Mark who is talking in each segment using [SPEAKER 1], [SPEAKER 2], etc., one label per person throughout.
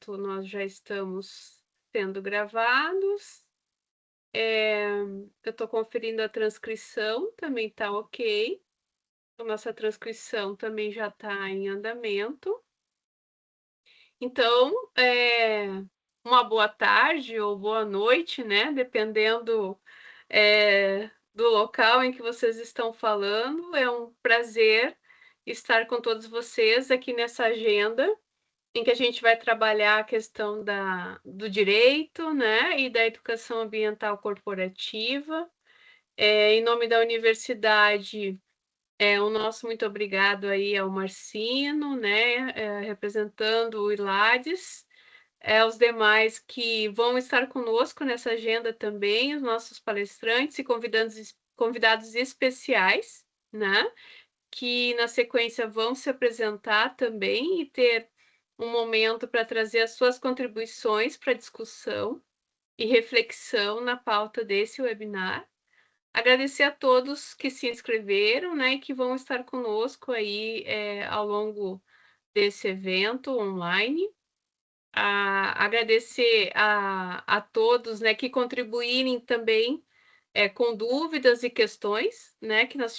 [SPEAKER 1] nós já estamos sendo gravados. Eu estou conferindo a transcrição, também está ok. A nossa transcrição também já está em andamento. Então, uma boa tarde ou boa noite, né? Dependendo, do local em que vocês estão falando. É um prazer estar com todos vocês aqui nessa agenda em que a gente vai trabalhar a questão do direito, né, e da educação ambiental corporativa. Em nome da universidade, o nosso muito obrigado aí ao Marcino, né, representando o ILADES, os demais que vão estar conosco nessa agenda também, os nossos palestrantes e convidados especiais, né, que na sequência vão se apresentar também e ter um momento para trazer as suas contribuições para discussão e reflexão na pauta desse webinar. Agradecer a todos que se inscreveram, né, e que vão estar conosco aí ao longo desse evento online. Agradecer a todos, né, que contribuírem também com dúvidas e questões, né, que nós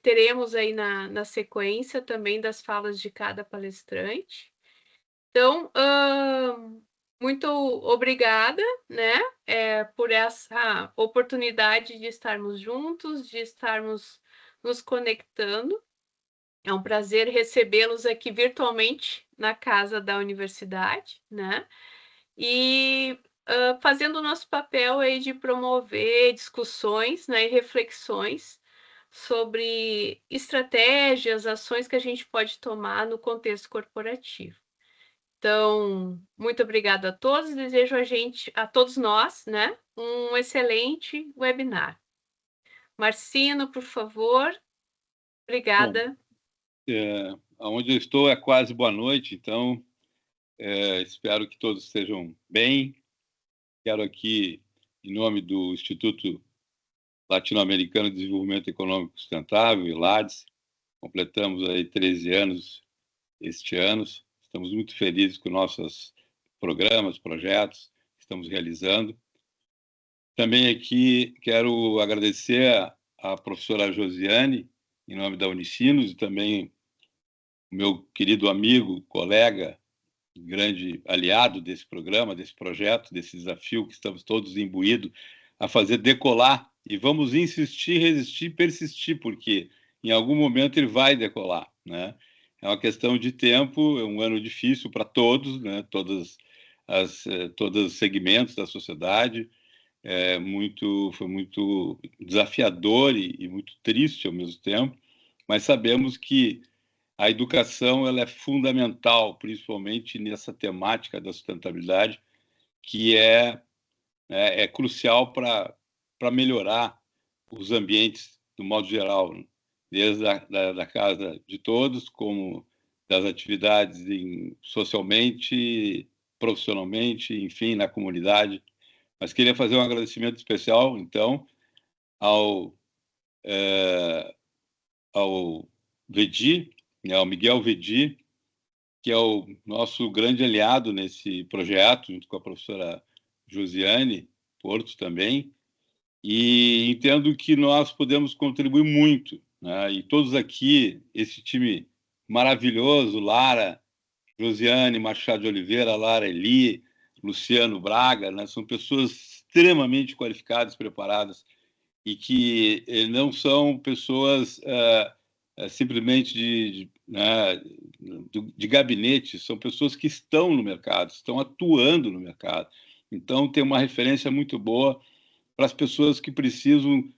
[SPEAKER 1] teremos aí na sequência também das falas de cada palestrante. Então, muito obrigada, né, por essa oportunidade de estarmos juntos, de estarmos nos conectando. É um prazer recebê-los aqui virtualmente na casa da universidade, né? E fazendo o nosso papel aí de promover discussões, né, e reflexões sobre estratégias, ações que a gente pode tomar no contexto corporativo. Então, muito obrigada a todos, desejo a todos nós, né, um excelente webinar. Marcino, por favor.
[SPEAKER 2] Bom,
[SPEAKER 1] Obrigada.
[SPEAKER 2] onde eu estou é quase boa noite, então espero que todos estejam bem. Quero aqui, em nome do Instituto Latino-Americano de Desenvolvimento Econômico Sustentável, ILADES, completamos aí 13 anos este ano. Estamos muito felizes com nossos programas, projetos que estamos realizando. Também aqui quero agradecer à professora Josiane, em nome da Unicinos, e também o meu querido amigo, colega, grande aliado desse programa, desse projeto, desse desafio que estamos todos imbuídos a fazer decolar. E vamos insistir, resistir, persistir, porque em algum momento ele vai decolar, né? É uma questão de tempo, é um ano difícil para todos, né? Todos os segmentos da sociedade. Foi muito desafiador e muito triste ao mesmo tempo, mas sabemos que a educação ela é fundamental, principalmente nessa temática da sustentabilidade, que é crucial para melhorar os ambientes do modo geral, né? Desde da casa de todos, como das atividades socialmente, profissionalmente, enfim, na comunidade. Mas queria fazer um agradecimento especial, então, ao, ao Vedi, né, ao Miguel Vedi, que é o nosso grande aliado nesse projeto, junto com a professora Josiane Porto também, e entendo que nós podemos contribuir muito, né? E todos aqui, esse time maravilhoso, Lara, Josiane Machado de Oliveira, Lara Eli, Luciano Braga, né? São pessoas extremamente qualificadas, preparadas, e que não são pessoas simplesmente né, de gabinete, são pessoas que estão no mercado, estão atuando no mercado. Então, tem uma referência muito boa para as pessoas que precisam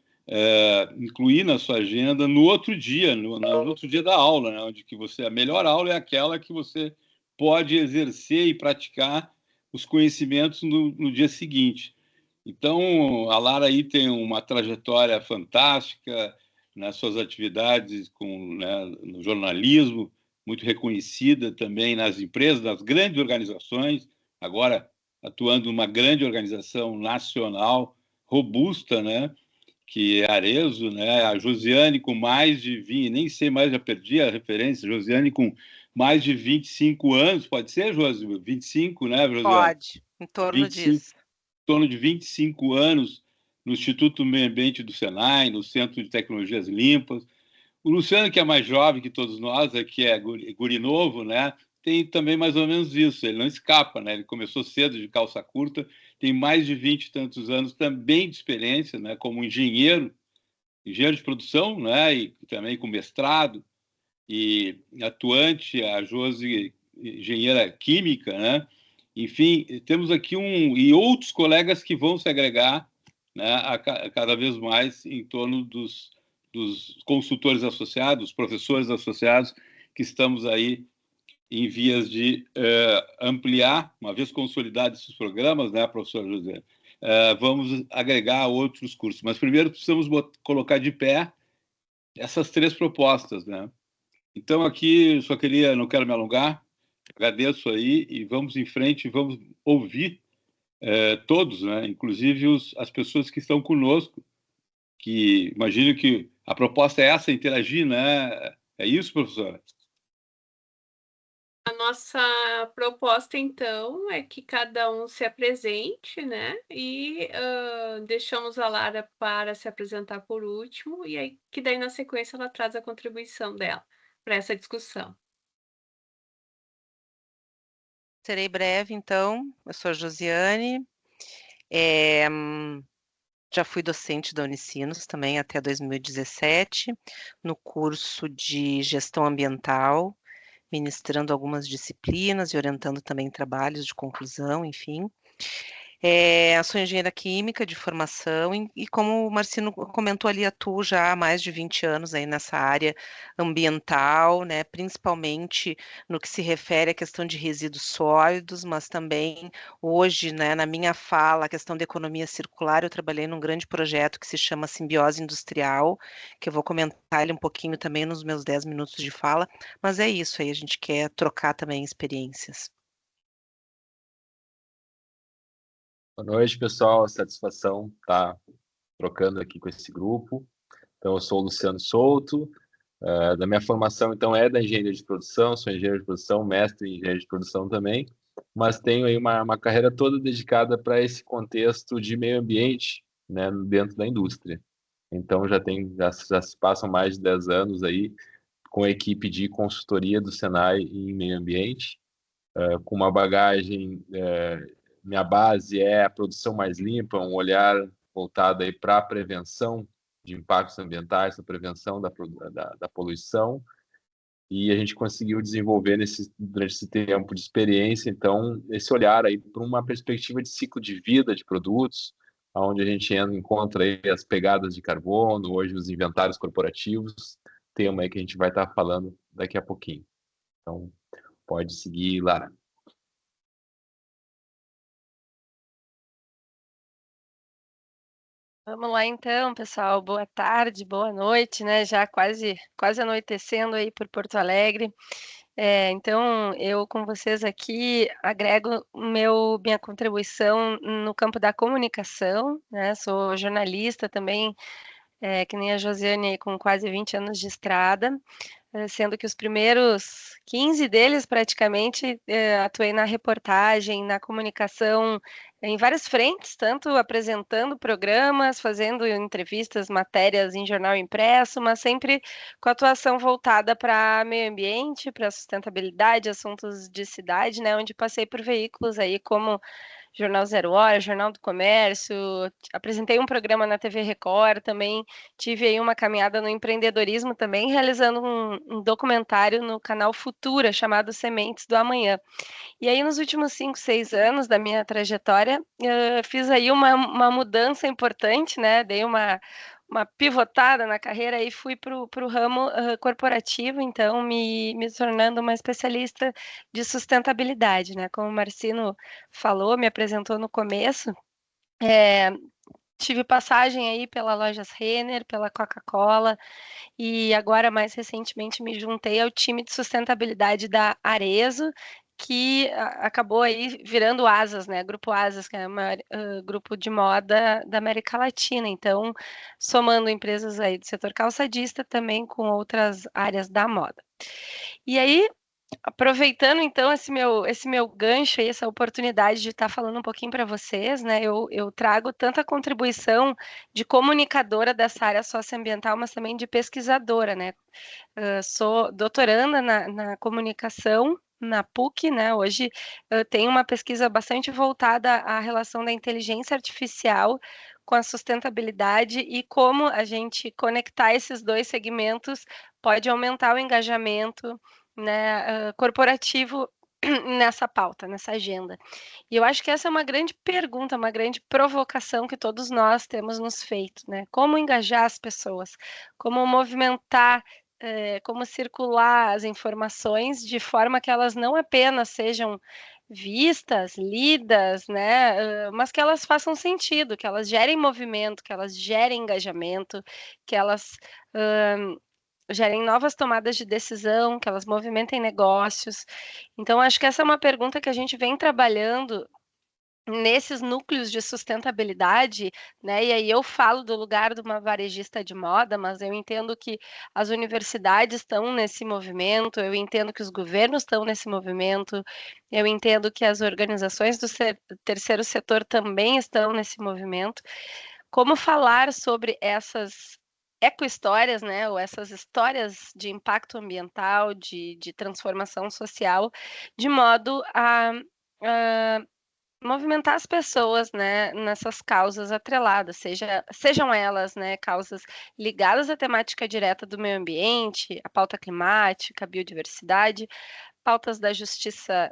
[SPEAKER 2] incluir na sua agenda no outro dia, no outro dia da aula, né, onde que a melhor aula é aquela que você pode exercer e praticar os conhecimentos no dia seguinte. Então, a Lara aí tem uma trajetória fantástica nas suas atividades né, no jornalismo, muito reconhecida também nas empresas, nas grandes organizações, agora atuando numa grande organização nacional robusta, né, que é a Arezo, né, a Josiane com mais de 20, nem sei mais, já perdi a referência, Josiane com mais de 25 anos, pode ser, Josi? 25, né, Josiane?
[SPEAKER 3] Pode, em torno
[SPEAKER 2] 25,
[SPEAKER 3] disso.
[SPEAKER 2] em torno de 25 anos no Instituto do Meio Ambiente do Senai, no Centro de Tecnologias Limpas. O Luciano, que é mais jovem que todos nós, que é guri novo, né, tem também mais ou menos isso. Ele não escapa, né? Ele começou cedo de calça curta, tem mais de 20 e tantos anos também de experiência, né, como engenheiro de produção, né, e também com mestrado, e atuante, a Josi, engenheira química, né? Enfim, temos aqui e outros colegas que vão se agregar, né, cada vez mais em torno dos consultores associados, professores associados, que estamos aí em vias de ampliar, uma vez consolidados esses programas, né, professor José? Vamos agregar outros cursos. Mas primeiro precisamos colocar de pé essas 3 propostas, né? Então, aqui, só queria, não quero me alongar, agradeço aí e vamos em frente, vamos ouvir todos, né? Inclusive as pessoas que estão conosco, que imagino que a proposta é essa, interagir, né? É isso, professora?
[SPEAKER 1] A nossa proposta, então, é que cada um se apresente, né? E deixamos a Lara para se apresentar por último, e aí que daí na sequência ela traz a contribuição dela para essa discussão.
[SPEAKER 3] Serei breve, então. Eu sou a Josiane, já fui docente da Unicinos também até 2017, no curso de Gestão Ambiental, ministrando algumas disciplinas e orientando também trabalhos de conclusão, enfim. Sou engenheira química de formação e como o Marcino comentou ali, atuo já há mais de 20 anos aí nessa área ambiental, né, principalmente no que se refere à questão de resíduos sólidos, mas também hoje, né, na minha fala, a questão da economia circular, eu trabalhei num grande projeto que se chama Simbiose Industrial, que eu vou comentar ele um pouquinho também nos meus 10 minutos de fala, mas é isso aí, a gente quer trocar também experiências.
[SPEAKER 4] Boa noite, pessoal. Satisfação estar trocando aqui com esse grupo. Então, eu sou o Luciano Souto. Da minha formação, então, é da engenharia de produção. Sou engenheiro de produção, mestre em engenharia de produção também. Mas tenho aí uma carreira toda dedicada para esse contexto de meio ambiente, né, dentro da indústria. Então, já se passam mais de 10 anos aí com a equipe de consultoria do Senai em meio ambiente, com uma bagagem minha base é a produção mais limpa, um olhar voltado aí para a prevenção de impactos ambientais, a prevenção da poluição, e a gente conseguiu desenvolver durante esse tempo de experiência, então, esse olhar aí para uma perspectiva de ciclo de vida de produtos, onde a gente encontra aí as pegadas de carbono, hoje os inventários corporativos, tema aí que a gente vai estar falando daqui a pouquinho. Então, pode seguir, Lara.
[SPEAKER 5] Vamos lá então, pessoal. Boa tarde, boa noite, né? Já quase anoitecendo aí por Porto Alegre. Então, eu com vocês aqui agrego minha contribuição no campo da comunicação, né? Sou jornalista também, que nem a Josiane, aí, com quase 20 anos de estrada, sendo que os primeiros 15 deles praticamente atuei na reportagem, na comunicação, em várias frentes, tanto apresentando programas, fazendo entrevistas, matérias em jornal impresso, mas sempre com atuação voltada para meio ambiente, para sustentabilidade, assuntos de cidade, né, onde passei por veículos aí como Jornal Zero Hora, Jornal do Comércio, apresentei um programa na TV Record, também tive aí uma caminhada no empreendedorismo também, realizando um documentário no canal Futura, chamado Sementes do Amanhã. E aí, nos últimos 5, 6 anos da minha trajetória, fiz aí uma mudança importante, né? Dei uma pivotada na carreira e fui para o ramo corporativo, então me tornando uma especialista de sustentabilidade, né? Como o Marcino falou, me apresentou no começo, tive passagem aí pela Lojas Renner, pela Coca-Cola, e agora, mais recentemente, me juntei ao time de sustentabilidade da Arezzo, que acabou aí virando Asas, né? Grupo Asas, que é o maior grupo de moda da América Latina. Então, somando empresas aí do setor calçadista também com outras áreas da moda. E aí, Aproveitando então esse meu gancho e essa oportunidade de estar falando um pouquinho para vocês, né? Eu trago tanta contribuição de comunicadora dessa área socioambiental, mas também de pesquisadora, né? Sou doutoranda na comunicação na PUC, né? Hoje eu tenho uma pesquisa bastante voltada à relação da inteligência artificial com a sustentabilidade e como a gente conectar esses dois segmentos pode aumentar o engajamento, né, corporativo nessa pauta, nessa agenda. E eu acho que essa é uma grande pergunta, uma grande provocação que todos nós temos nos feito, né? Como engajar as pessoas, como movimentar, como circular as informações de forma que elas não apenas sejam vistas, lidas, né? Mas que elas façam sentido, que elas gerem movimento, que elas gerem engajamento, que elas gerem novas tomadas de decisão, que elas movimentem negócios. Então, acho que essa é uma pergunta que a gente vem trabalhando nesses núcleos de sustentabilidade, né? E aí eu falo do lugar de uma varejista de moda, mas eu entendo que as universidades estão nesse movimento, eu entendo que os governos estão nesse movimento, eu entendo que as organizações do terceiro setor também estão nesse movimento. Como falar sobre essas ecohistórias, né, ou essas histórias de impacto ambiental, de transformação social, de modo a movimentar as pessoas, né, nessas causas atreladas, sejam elas, né, causas ligadas à temática direta do meio ambiente, à pauta climática, à biodiversidade, pautas da justiça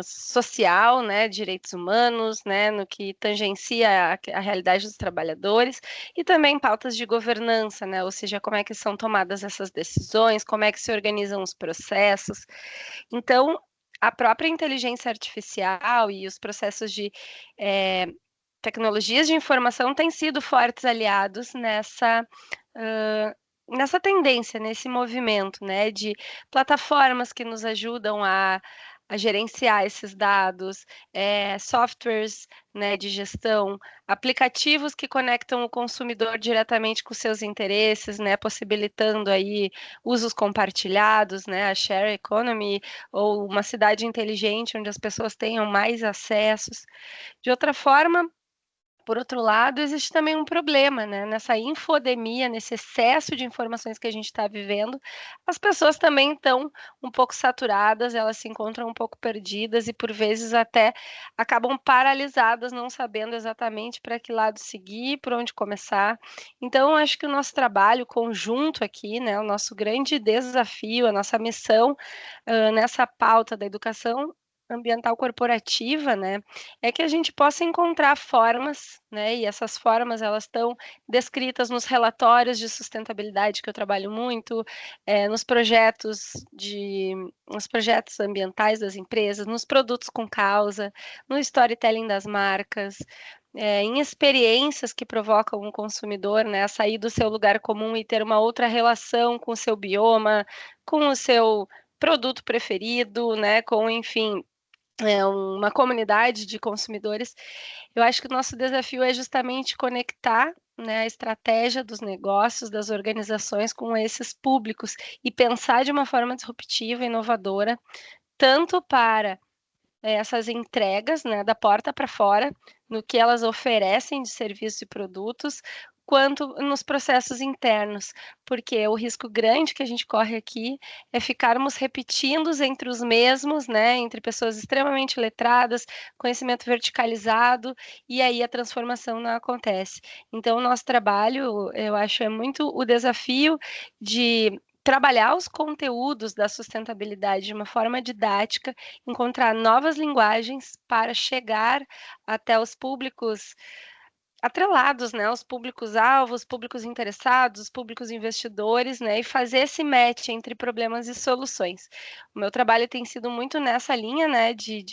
[SPEAKER 5] social, né, direitos humanos, né, no que tangencia a realidade dos trabalhadores, e também pautas de governança, né, ou seja, como é que são tomadas essas decisões, como é que se organizam os processos. Então, a própria inteligência artificial e os processos de tecnologias de informação têm sido fortes aliados nessa tendência, nesse movimento, né, de plataformas que nos ajudam a gerenciar esses dados, softwares, né, de gestão, aplicativos que conectam o consumidor diretamente com seus interesses, né, possibilitando aí usos compartilhados, né, a share economy, ou uma cidade inteligente onde as pessoas tenham mais acessos. De outra forma, por outro lado, existe também um problema, né? Nessa infodemia, nesse excesso de informações que a gente está vivendo, as pessoas também estão um pouco saturadas, elas se encontram um pouco perdidas e, por vezes, até acabam paralisadas, não sabendo exatamente para que lado seguir, por onde começar. Então, acho que o nosso trabalho conjunto aqui, né, o nosso grande desafio, a nossa missão nessa pauta da educação ambiental corporativa, né, é que a gente possa encontrar formas, né, e essas formas elas estão descritas nos relatórios de sustentabilidade que eu trabalho muito, nos projetos ambientais das empresas, nos produtos com causa, no storytelling das marcas, em experiências que provocam o consumidor, né, a sair do seu lugar comum e ter uma outra relação com o seu bioma, com o seu produto preferido, né, com, enfim, uma comunidade de consumidores. Eu acho que o nosso desafio é justamente conectar, né, a estratégia dos negócios, das organizações com esses públicos e pensar de uma forma disruptiva, inovadora, tanto para essas entregas, né, da porta para fora, no que elas oferecem de serviços e produtos, quanto nos processos internos, porque o risco grande que a gente corre aqui é ficarmos repetindo entre os mesmos, né, entre pessoas extremamente letradas, conhecimento verticalizado, e aí a transformação não acontece. Então, o nosso trabalho, eu acho, é muito o desafio de trabalhar os conteúdos da sustentabilidade de uma forma didática, encontrar novas linguagens para chegar até os públicos atrelados, né, os públicos-alvos, públicos interessados, os públicos investidores, né, e fazer esse match entre problemas e soluções. O meu trabalho tem sido muito nessa linha, né, de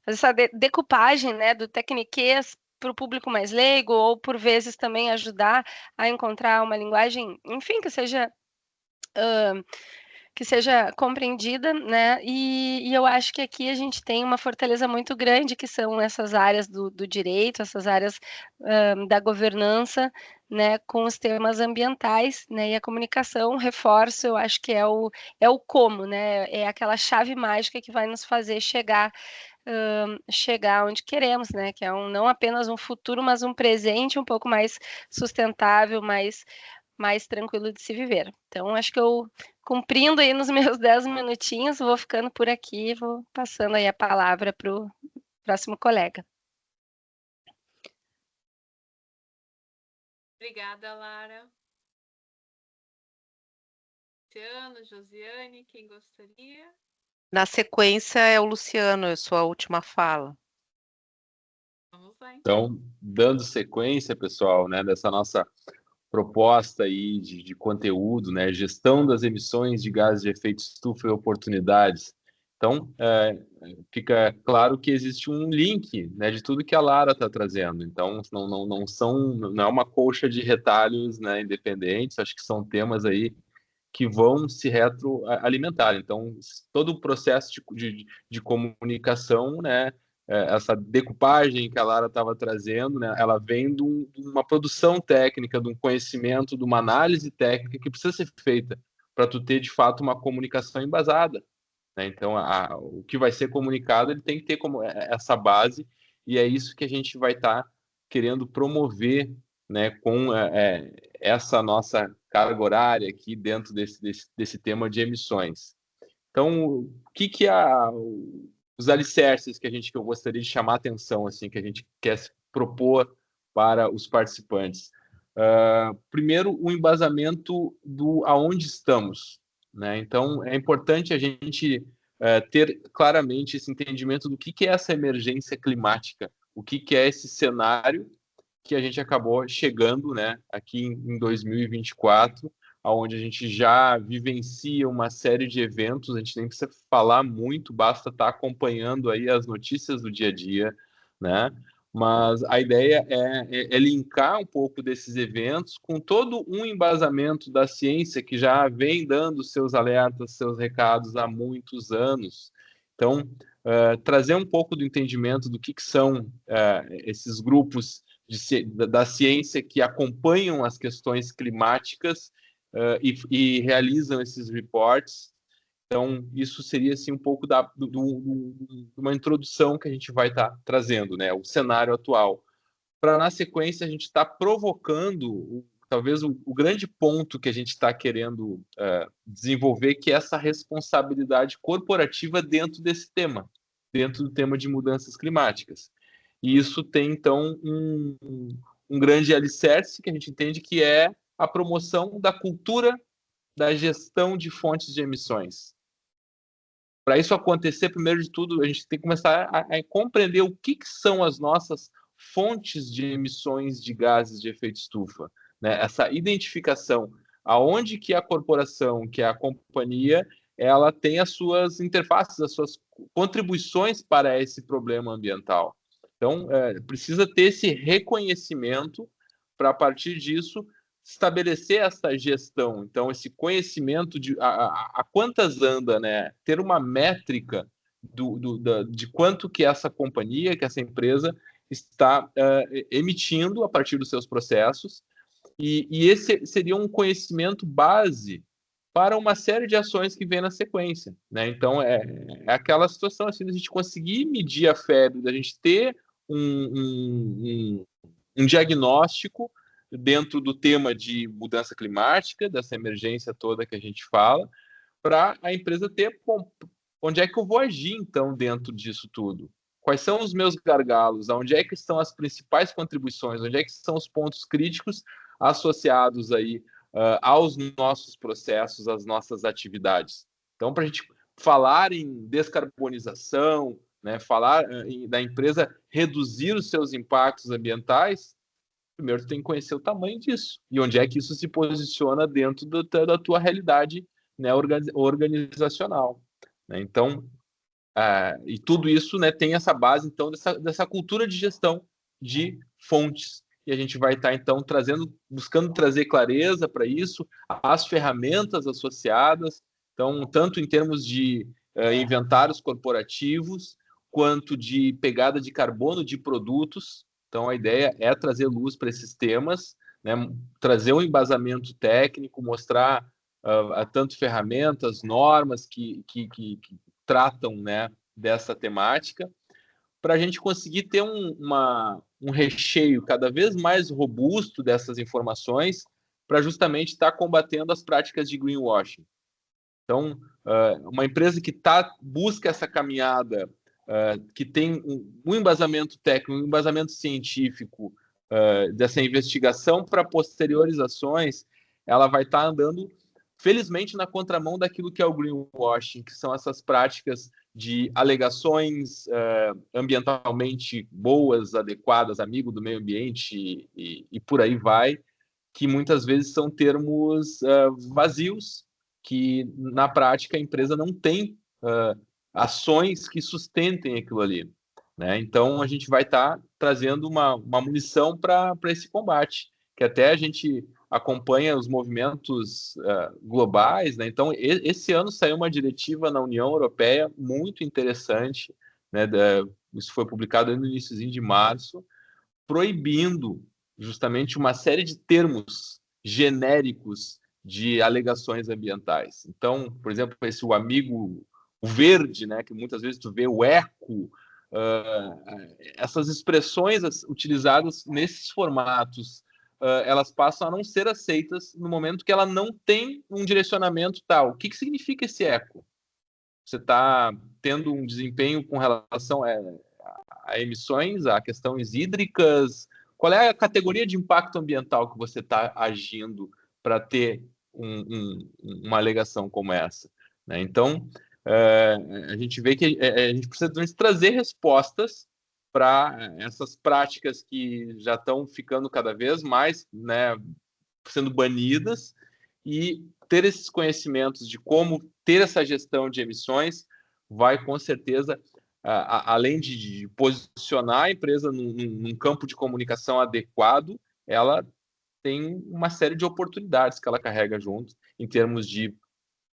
[SPEAKER 5] fazer essa decupagem, né, do tecniquez para o público mais leigo, ou por vezes também ajudar a encontrar uma linguagem, enfim, que seja seja compreendida, né? E eu acho que aqui a gente tem uma fortaleza muito grande, que são essas áreas do direito, essas áreas da governança, né, com os temas ambientais, né, e a comunicação, reforço, eu acho que é o como, né, é aquela chave mágica que vai nos fazer chegar onde queremos, né, que é não apenas um futuro, mas um presente um pouco mais sustentável, mais tranquilo de se viver. Então, acho que eu, cumprindo aí nos meus 10 minutinhos, vou ficando por aqui, vou passando aí a palavra para o próximo colega.
[SPEAKER 1] Obrigada, Lara. Luciano, Josiane, quem gostaria?
[SPEAKER 3] Na sequência é o Luciano, eu sou a última fala.
[SPEAKER 1] Vamos lá, então.
[SPEAKER 4] Então, dando sequência, pessoal, né, dessa nossa proposta aí de conteúdo, né, gestão das emissões de gases de efeito estufa e oportunidades. Então, fica claro que existe um link, né, de tudo que a Lara está trazendo. Então, não é uma colcha de retalhos, né, independentes. Acho que são temas aí que vão se retroalimentar. Então, todo o processo de comunicação, né, essa decupagem que a Lara estava trazendo, né, ela vem de uma produção técnica, de um conhecimento, de uma análise técnica que precisa ser feita para tu ter, de fato, uma comunicação embasada. Né? Então, o que vai ser comunicado, ele tem que ter como essa base, e é isso que a gente vai estar querendo promover, né, com essa nossa carga horária aqui dentro desse tema de emissões. Então, o que os alicerces que eu gostaria de chamar a atenção, assim, que a gente quer se propor para os participantes? Primeiro, o embasamento do aonde estamos, né? Então, é importante a gente ter claramente esse entendimento do que é essa emergência climática, o que é esse cenário que a gente acabou chegando, né, aqui em 2024, onde a gente já vivencia uma série de eventos, a gente nem precisa falar muito, basta estar acompanhando aí as notícias do dia a dia, né? Mas a ideia é linkar um pouco desses eventos com todo um embasamento da ciência que já vem dando seus alertas, seus recados há muitos anos. Então, trazer um pouco do entendimento do que são esses grupos da ciência que acompanham as questões climáticas e realizam esses reports. Então, isso seria assim, um pouco de uma introdução que a gente vai estar trazendo, né? O cenário atual. Para, na sequência, a gente está provocando, talvez, o grande ponto que a gente está querendo desenvolver, que é essa responsabilidade corporativa dentro desse tema, dentro do tema de mudanças climáticas. E isso tem, então, um grande alicerce que a gente entende que é a promoção da cultura da gestão de fontes de emissões. Para isso acontecer, primeiro de tudo, a gente tem que começar a compreender o que são as nossas fontes de emissões de gases de efeito estufa. Né? Essa identificação, aonde que a corporação, que é a companhia, ela tem as suas interfaces, as suas contribuições para esse problema ambiental. Então, precisa ter esse reconhecimento para, a partir disso, estabelecer essa gestão. Então, esse conhecimento de a quantas anda, né? Ter uma métrica de quanto que essa companhia, que essa empresa está emitindo a partir dos seus processos. E esse seria um conhecimento base para uma série de ações que vem na sequência. Né? Então, é aquela situação assim, da gente conseguir medir a febre, da gente ter um diagnóstico dentro do tema de mudança climática, dessa emergência toda que a gente fala, para a empresa ter, bom, onde é que eu vou agir, então, dentro disso tudo? Quais são os meus gargalos? Onde é que estão as principais contribuições? Onde é que são os pontos críticos associados aí aos nossos processos, às nossas atividades? Então, para a gente falar em descarbonização, né, falar da empresa reduzir os seus impactos ambientais, primeiro tu tem que conhecer o tamanho disso e onde é que isso se posiciona dentro da tua realidade, né, organizacional. Né? Então, e tudo isso, né, tem essa base então dessa cultura de gestão de fontes. E a gente vai estar então buscando trazer clareza para isso, as ferramentas associadas. Então, tanto em termos de inventários corporativos, quanto de pegada de carbono de produtos. Então, a ideia é trazer luz para esses temas, né, trazer um embasamento técnico, mostrar tanto ferramentas, normas que tratam, né, dessa temática, para a gente conseguir ter um recheio cada vez mais robusto dessas informações, para justamente estar combatendo as práticas de greenwashing. Então, uma empresa que busca essa caminhada, que tem um embasamento técnico, um embasamento científico dessa investigação para posteriores ações, ela vai estar andando, felizmente, na contramão daquilo que é o greenwashing, que são essas práticas de alegações ambientalmente boas, adequadas, amigo do meio ambiente e por aí vai, que muitas vezes são termos vazios, que na prática a empresa não tem ações que sustentem aquilo ali, né? Então a gente vai estar trazendo uma munição para esse combate, que até a gente acompanha os movimentos globais, né? Então esse ano saiu uma diretiva na União Europeia muito interessante, né? Isso foi publicado no iníciozinho de março, proibindo justamente uma série de termos genéricos de alegações ambientais. Então, por exemplo, o amigo o verde, né, que muitas vezes tu vê o eco, essas expressões utilizadas nesses formatos, elas passam a não ser aceitas no momento que ela não tem um direcionamento tal. O que significa esse eco? Você está tendo um desempenho com relação a emissões, a questões hídricas? Qual é a categoria de impacto ambiental que você está agindo para ter uma alegação como essa, né? Então, a gente vê que a gente precisa trazer respostas para essas práticas que já estão ficando cada vez mais, né, sendo banidas, e ter esses conhecimentos de como ter essa gestão de emissões vai, com certeza, além de posicionar a empresa num campo de comunicação adequado, ela tem uma série de oportunidades que ela carrega junto, em termos de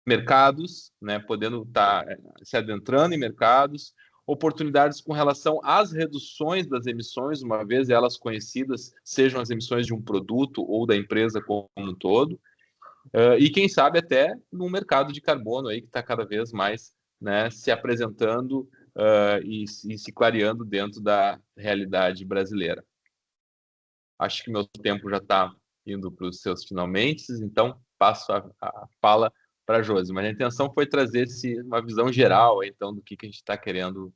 [SPEAKER 4] mercados, né, podendo estar se adentrando em mercados, oportunidades com relação às reduções das emissões, uma vez elas conhecidas, sejam as emissões de um produto ou da empresa como um todo, e quem sabe até no mercado de carbono aí que está cada vez mais, né, se apresentando e se clareando dentro da realidade brasileira. Acho que meu tempo já está indo para os seus finalmente, então passo a fala para a Josi. Mas a intenção foi trazer uma visão geral, então, do que a gente está querendo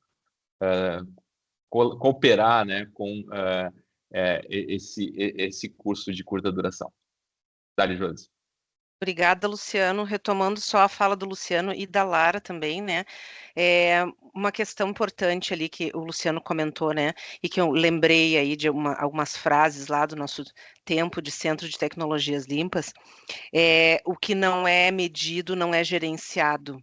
[SPEAKER 4] cooperar, né, com esse curso de curta duração. Dali, Josi.
[SPEAKER 3] Obrigada, Luciano. Retomando só a fala do Luciano e da Lara também, né? Uma questão importante ali que o Luciano comentou, né? E que eu lembrei aí de algumas frases lá do nosso tempo de Centro de Tecnologias Limpas. O que não é medido não é gerenciado.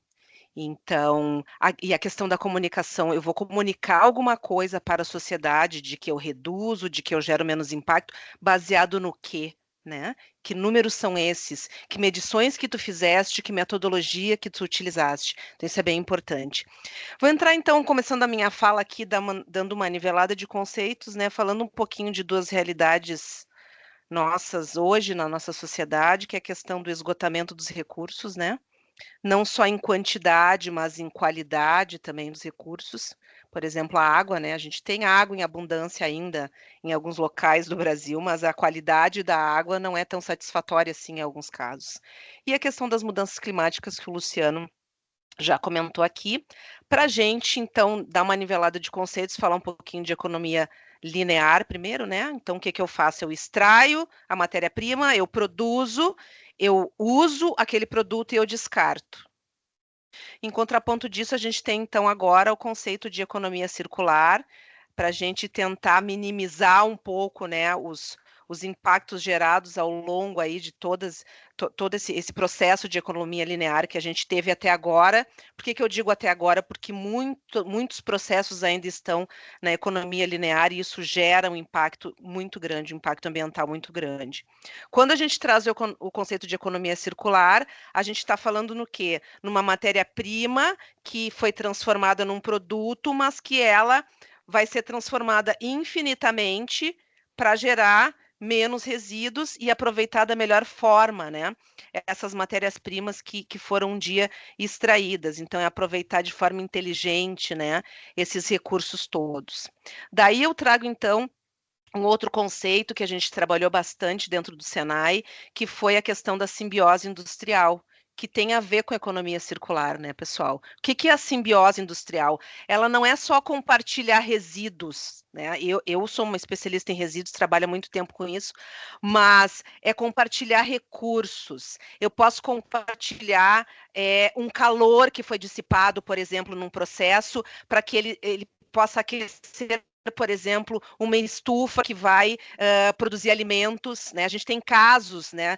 [SPEAKER 3] Então, e a questão da comunicação, eu vou comunicar alguma coisa para a sociedade de que eu reduzo, de que eu gero menos impacto, baseado no quê? Né? Que números são esses? Que medições que tu fizeste? Que metodologia que tu utilizaste? Então, isso é bem importante. Vou entrar, então, começando a minha fala aqui, dando uma nivelada de conceitos, né? Falando um pouquinho de duas realidades nossas hoje na nossa sociedade, que é a questão do esgotamento dos recursos, né? Não só em quantidade, mas em qualidade também dos recursos. Por exemplo, a água, né? A gente tem água em abundância ainda em alguns locais do Brasil, mas a qualidade da água não é tão satisfatória assim em alguns casos. E a questão das mudanças climáticas que o Luciano já comentou aqui. Para a gente, então, dar uma nivelada de conceitos, falar um pouquinho de economia linear primeiro, né? Então, o que eu faço? Eu extraio a matéria-prima, eu produzo, eu uso aquele produto e eu descarto. Em contraponto disso, a gente tem, então, agora o conceito de economia circular, para a gente tentar minimizar um pouco, né, os os impactos gerados ao longo aí de todo esse processo de economia linear que a gente teve até agora. Por que eu digo até agora? Porque muitos processos ainda estão na economia linear e isso gera um impacto muito grande, um impacto ambiental muito grande. Quando a gente traz o conceito de economia circular, a gente está falando no quê? Numa matéria-prima que foi transformada num produto, mas que ela vai ser transformada infinitamente para gerar menos resíduos e aproveitar da melhor forma, né? Essas matérias-primas que foram um dia extraídas. Então, é aproveitar de forma inteligente, né? Esses recursos todos. Daí eu trago, então, um outro conceito que a gente trabalhou bastante dentro do Senai, que foi a questão da simbiose industrial, que tem a ver com a economia circular, né, pessoal? O que é a simbiose industrial? Ela não é só compartilhar resíduos, né? Eu sou uma especialista em resíduos, trabalho há muito tempo com isso, mas é compartilhar recursos. Eu posso compartilhar um calor que foi dissipado, por exemplo, num processo, para que ele possa aquecer, por exemplo, uma estufa que vai produzir alimentos, né? A gente tem casos, né,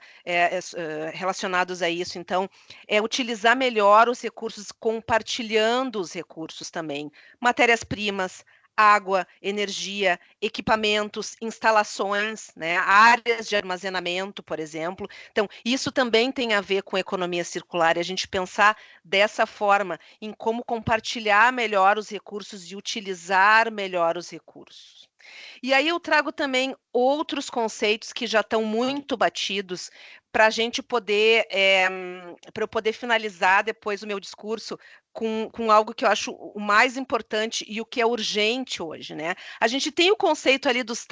[SPEAKER 3] relacionados a isso. Então, é utilizar melhor os recursos, compartilhando os recursos também. Matérias-primas, água, energia, equipamentos, instalações, né, áreas de armazenamento, por exemplo. Então, isso também tem a ver com economia circular, e a gente pensar dessa forma em como compartilhar melhor os recursos e utilizar melhor os recursos. E aí eu trago também outros conceitos que já estão muito batidos para a gente poder, para eu poder finalizar depois o meu discurso com algo que eu acho o mais importante e o que é urgente hoje, né? A gente tem o conceito ali dos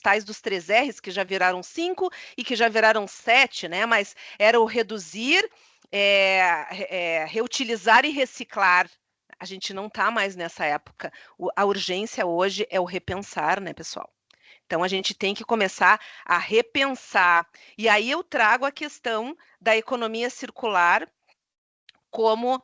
[SPEAKER 3] tais dos 3 R's, que já viraram 5 e que já viraram 7, né? Mas era o reduzir, reutilizar e reciclar. A gente não está mais nessa época. A urgência hoje é o repensar, né, pessoal? Então, a gente tem que começar a repensar. E aí eu trago a questão da economia circular como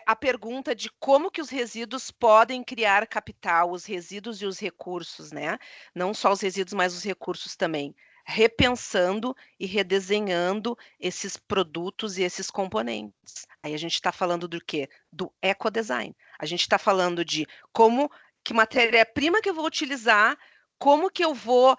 [SPEAKER 3] a pergunta de como que os resíduos podem criar capital, os resíduos e os recursos, né? Não só os resíduos, mas os recursos também. Repensando e redesenhando esses produtos e esses componentes. Aí a gente está falando do quê? Do ecodesign. A gente está falando de que matéria-prima que eu vou utilizar, como que eu vou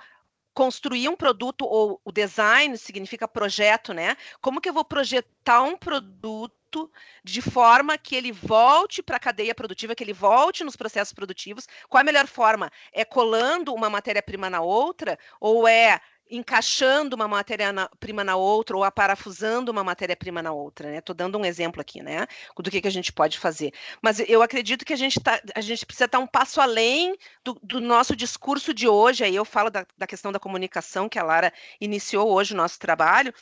[SPEAKER 3] construir um produto, ou o design significa projeto, né? Como que eu vou projetar um produto de forma que ele volte para a cadeia produtiva, que ele volte nos processos produtivos? Qual a melhor forma? É colando uma matéria-prima na outra, ou é encaixando uma matéria-prima na outra, ou aparafusando uma matéria-prima na outra, né? Estou dando um exemplo aqui, né? Do que a gente pode fazer. Mas eu acredito que a gente precisa estar um passo além do nosso discurso de hoje. Aí eu falo da questão da comunicação, que a Lara iniciou hoje o nosso trabalho,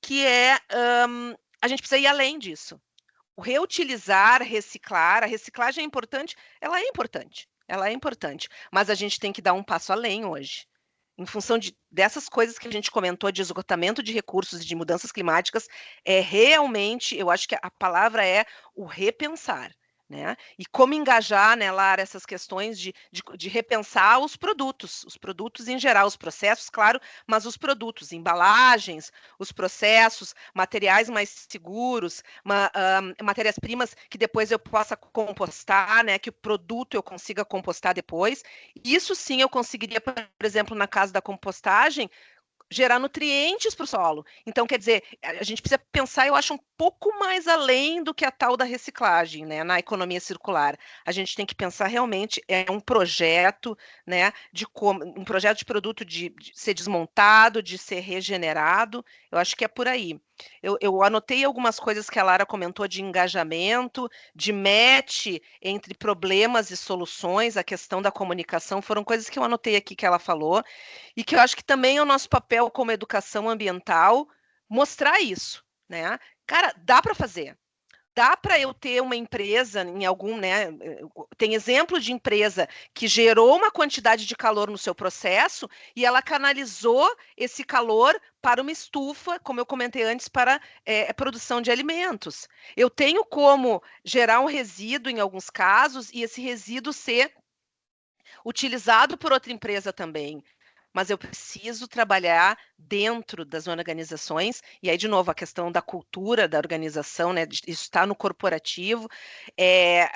[SPEAKER 3] que a gente precisa ir além disso. O reutilizar, reciclar, a reciclagem é importante? Ela é importante, mas a gente tem que dar um passo além hoje. Em função dessas coisas que a gente comentou, de esgotamento de recursos e de mudanças climáticas, realmente, eu acho que a palavra é o repensar, né? E como engajar, né, Lara, essas questões de repensar os produtos em geral, os processos, claro, mas os produtos, embalagens, os processos, materiais mais seguros, matérias-primas que depois eu possa compostar, né, que o produto eu consiga compostar depois. Isso sim eu conseguiria, por exemplo, na casa da compostagem, gerar nutrientes para o solo. Então, quer dizer, a gente precisa pensar, eu acho, um pouco mais além do que a tal da reciclagem, né, na economia circular. A gente tem que pensar realmente, um projeto, né, um projeto de produto de ser desmontado, de ser regenerado. Eu acho que é por aí. Eu anotei algumas coisas que a Lara comentou de engajamento, de match entre problemas e soluções, a questão da comunicação, foram coisas que eu anotei aqui que ela falou, e que eu acho que também é o nosso papel como educação ambiental mostrar isso, né? Cara, dá para fazer. Dá para eu ter uma empresa em algum, né? Tem exemplo de empresa que gerou uma quantidade de calor no seu processo e ela canalizou esse calor para uma estufa, como eu comentei antes, para produção de alimentos. Eu tenho como gerar um resíduo em alguns casos e esse resíduo ser utilizado por outra empresa também. mas eu preciso trabalhar dentro das organizações, e aí, de novo, a questão da cultura da organização, né, isso está no corporativo, é,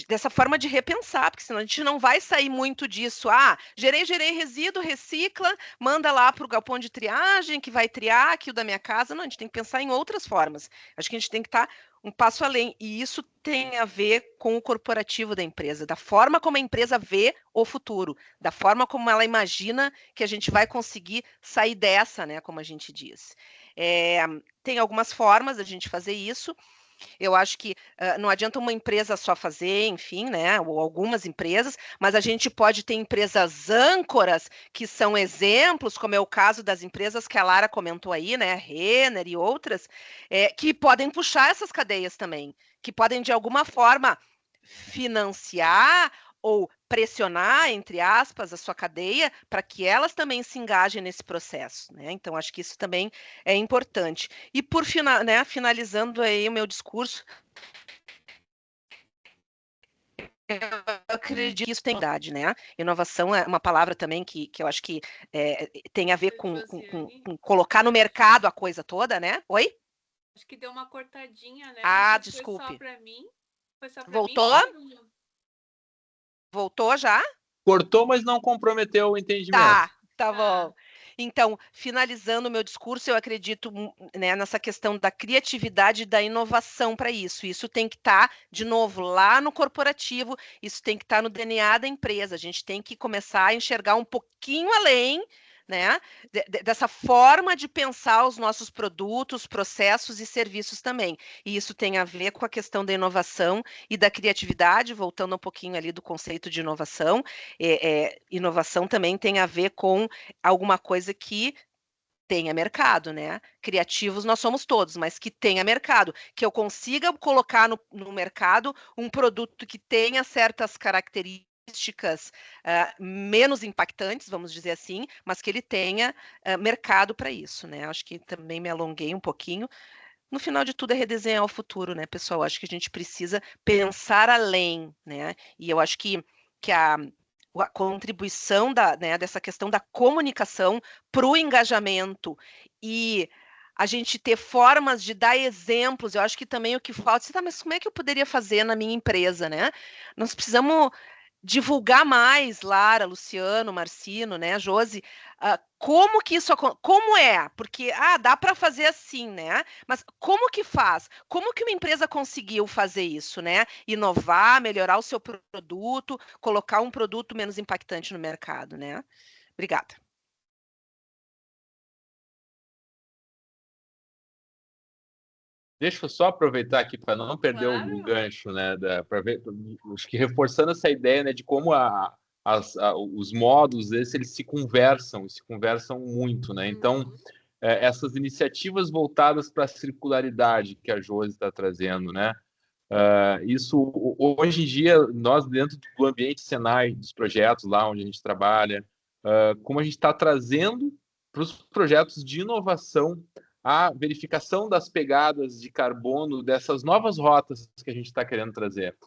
[SPEAKER 3] dessa forma de repensar, porque senão a gente não vai sair muito disso. Gerei resíduo, recicla, manda lá para o galpão de triagem, que vai triar aqui o da minha casa. Não, a gente tem que pensar em outras formas. Acho que a gente tem que estar um passo além, e isso tem a ver com o corporativo da empresa, da forma como a empresa vê o futuro, da forma como ela imagina que a gente vai conseguir sair dessa, né, como a gente diz. Tem algumas formas da gente fazer isso. Eu acho que não adianta uma empresa só fazer, enfim, né, ou algumas empresas, mas a gente pode ter empresas âncoras que são exemplos, como é o caso das empresas que a Lara comentou aí, né, Renner e outras, que podem puxar essas cadeias também, que podem, de alguma forma, financiar ou pressionar, entre aspas, a sua cadeia para que elas também se engajem nesse processo, né? Então, acho que isso também é importante. E por né, finalizando aí o meu discurso, eu acredito que isso tem idade, né? Inovação é uma palavra também que eu acho que tem a ver com colocar no mercado a coisa toda, né? Oi?
[SPEAKER 1] Acho que deu uma cortadinha, né?
[SPEAKER 3] Desculpe.
[SPEAKER 1] Foi só para mim? Foi só para
[SPEAKER 3] Voltou?
[SPEAKER 1] mim?
[SPEAKER 3] Voltou já?
[SPEAKER 4] Cortou, mas não comprometeu o entendimento.
[SPEAKER 3] Tá bom. Então, finalizando o meu discurso, eu acredito, né, nessa questão da criatividade e da inovação para isso. Isso tem que estar, de novo, lá no corporativo, isso tem que estar no DNA da empresa. A gente tem que começar a enxergar um pouquinho além, né, dessa forma de pensar os nossos produtos, processos e serviços também. E isso tem a ver com a questão da inovação e da criatividade, voltando um pouquinho ali do conceito de inovação. Inovação também tem a ver com alguma coisa que tenha mercado, né? Criativos nós somos todos, mas que tenha mercado, que eu consiga colocar no mercado um produto que tenha certas características menos impactantes, vamos dizer assim, mas que ele tenha mercado para isso, né? Acho que também me alonguei um pouquinho. No final de tudo é redesenhar o futuro, né, pessoal? Acho que a gente precisa pensar além, né? E eu acho que a contribuição né, dessa questão da comunicação para o engajamento e a gente ter formas de dar exemplos, eu acho que também o que falta, mas como é que eu poderia fazer na minha empresa, né? Nós precisamos divulgar mais, Lara, Luciano, Marcino, né, Josi, como que isso como é? Porque dá para fazer assim, né? Mas como que faz? Como que uma empresa conseguiu fazer isso, né? Inovar, melhorar o seu produto, colocar um produto menos impactante no mercado, né? Obrigada.
[SPEAKER 4] Deixa eu só aproveitar aqui para não perder o gancho, né? Para ver, acho que reforçando essa ideia, né, de como os módulos eles se conversam muito, né? Então, essas iniciativas voltadas para a circularidade que a Josi está trazendo, né? Isso hoje em dia nós dentro do ambiente Senai, dos projetos lá onde a gente trabalha, como a gente está trazendo para os projetos de inovação a verificação das pegadas de carbono dessas novas rotas que a gente está querendo trazer.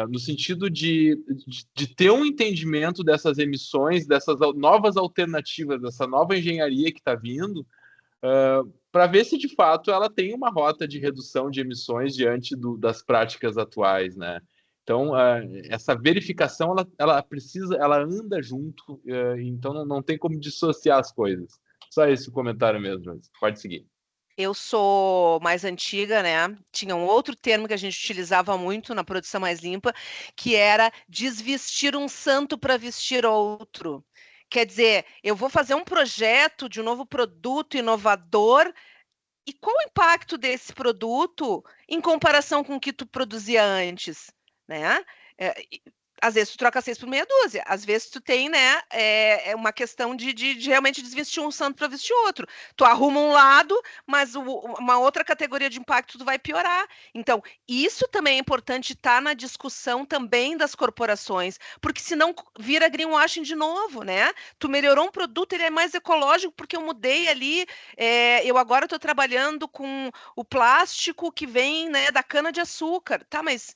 [SPEAKER 4] No sentido de ter um entendimento dessas emissões, dessas novas alternativas, dessa nova engenharia que está vindo, para ver se de fato ela tem uma rota de redução de emissões diante das práticas atuais, né? Então, essa verificação ela anda junto, então não tem como dissociar as coisas. Só esse comentário mesmo, pode seguir.
[SPEAKER 3] Eu sou mais antiga, né? Tinha um outro termo que a gente utilizava muito na produção mais limpa, que era desvestir um santo para vestir outro. Quer dizer, eu vou fazer um projeto de um novo produto inovador, e qual o impacto desse produto em comparação com o que tu produzia antes, né? Às vezes tu troca 6 por meia dúzia, às vezes tu tem, né, uma questão de realmente desvestir um santo para vestir outro. Tu arruma um lado, mas uma outra categoria de impacto tu vai piorar. Então, isso também é importante estar na discussão também das corporações, porque senão vira greenwashing de novo, né? Tu melhorou um produto, ele é mais ecológico porque eu mudei ali, eu agora estou trabalhando com o plástico que vem, né, da cana de açúcar. Tá, mas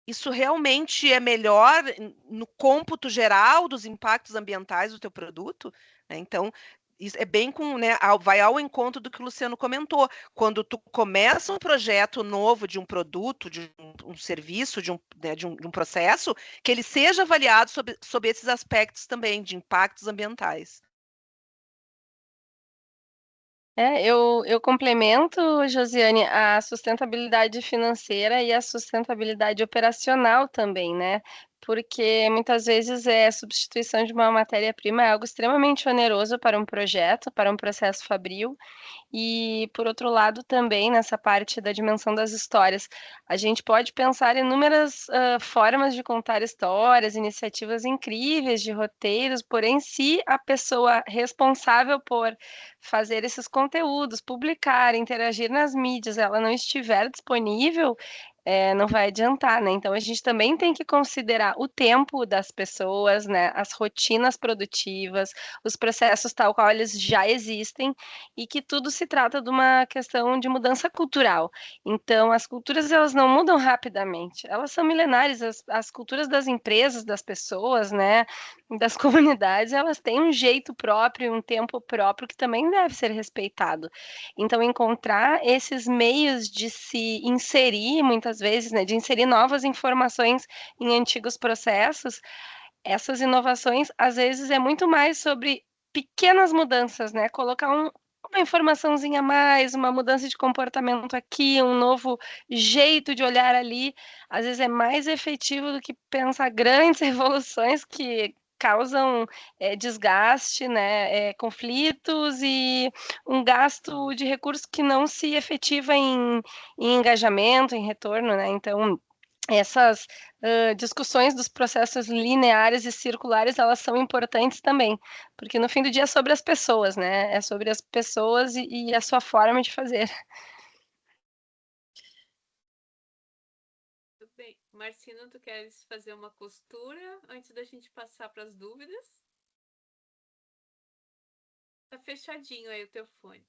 [SPEAKER 3] isso realmente é melhor no cômputo geral dos impactos ambientais do teu produto, né? Então, isso é bem com, né, vai ao encontro do que o Luciano comentou. Quando tu começa um projeto novo de um produto, de um serviço, né, de um processo, que ele seja avaliado sob esses aspectos também de impactos ambientais.
[SPEAKER 5] Eu complemento, Josiane, a sustentabilidade financeira e a sustentabilidade operacional também, né? Porque muitas vezes a substituição de uma matéria-prima é algo extremamente oneroso para um projeto, para um processo fabril. E, por outro lado, também nessa parte da dimensão das histórias, a gente pode pensar em inúmeras formas de contar histórias, iniciativas incríveis de roteiros, porém, se a pessoa responsável por fazer esses conteúdos, publicar, interagir nas mídias, ela não estiver disponível, não vai adiantar, né? Então a gente também tem que considerar o tempo das pessoas, né? As rotinas produtivas, os processos tal qual eles já existem e que tudo se trata de uma questão de mudança cultural. Então as culturas elas não mudam rapidamente, elas são milenares. As culturas das empresas, das pessoas, né? Das comunidades, elas têm um jeito próprio, um tempo próprio que também deve ser respeitado. Então, encontrar esses meios de se inserir, muitas vezes, né, de inserir novas informações em antigos processos, essas inovações, às vezes, é muito mais sobre pequenas mudanças, né? Colocar uma informaçãozinha a mais, uma mudança de comportamento aqui, um novo jeito de olhar ali, às vezes é mais efetivo do que pensar grandes revoluções que causam desgaste, né, conflitos e um gasto de recursos que não se efetiva em engajamento, em retorno, né? Então, essas discussões dos processos lineares e circulares, elas são importantes também, porque no fim do dia é sobre as pessoas, né? É sobre as pessoas e a sua forma de fazer.
[SPEAKER 1] Tudo bem. Marcino, tu queres fazer uma costura antes da gente passar para as dúvidas? Tá fechadinho aí o teu fone.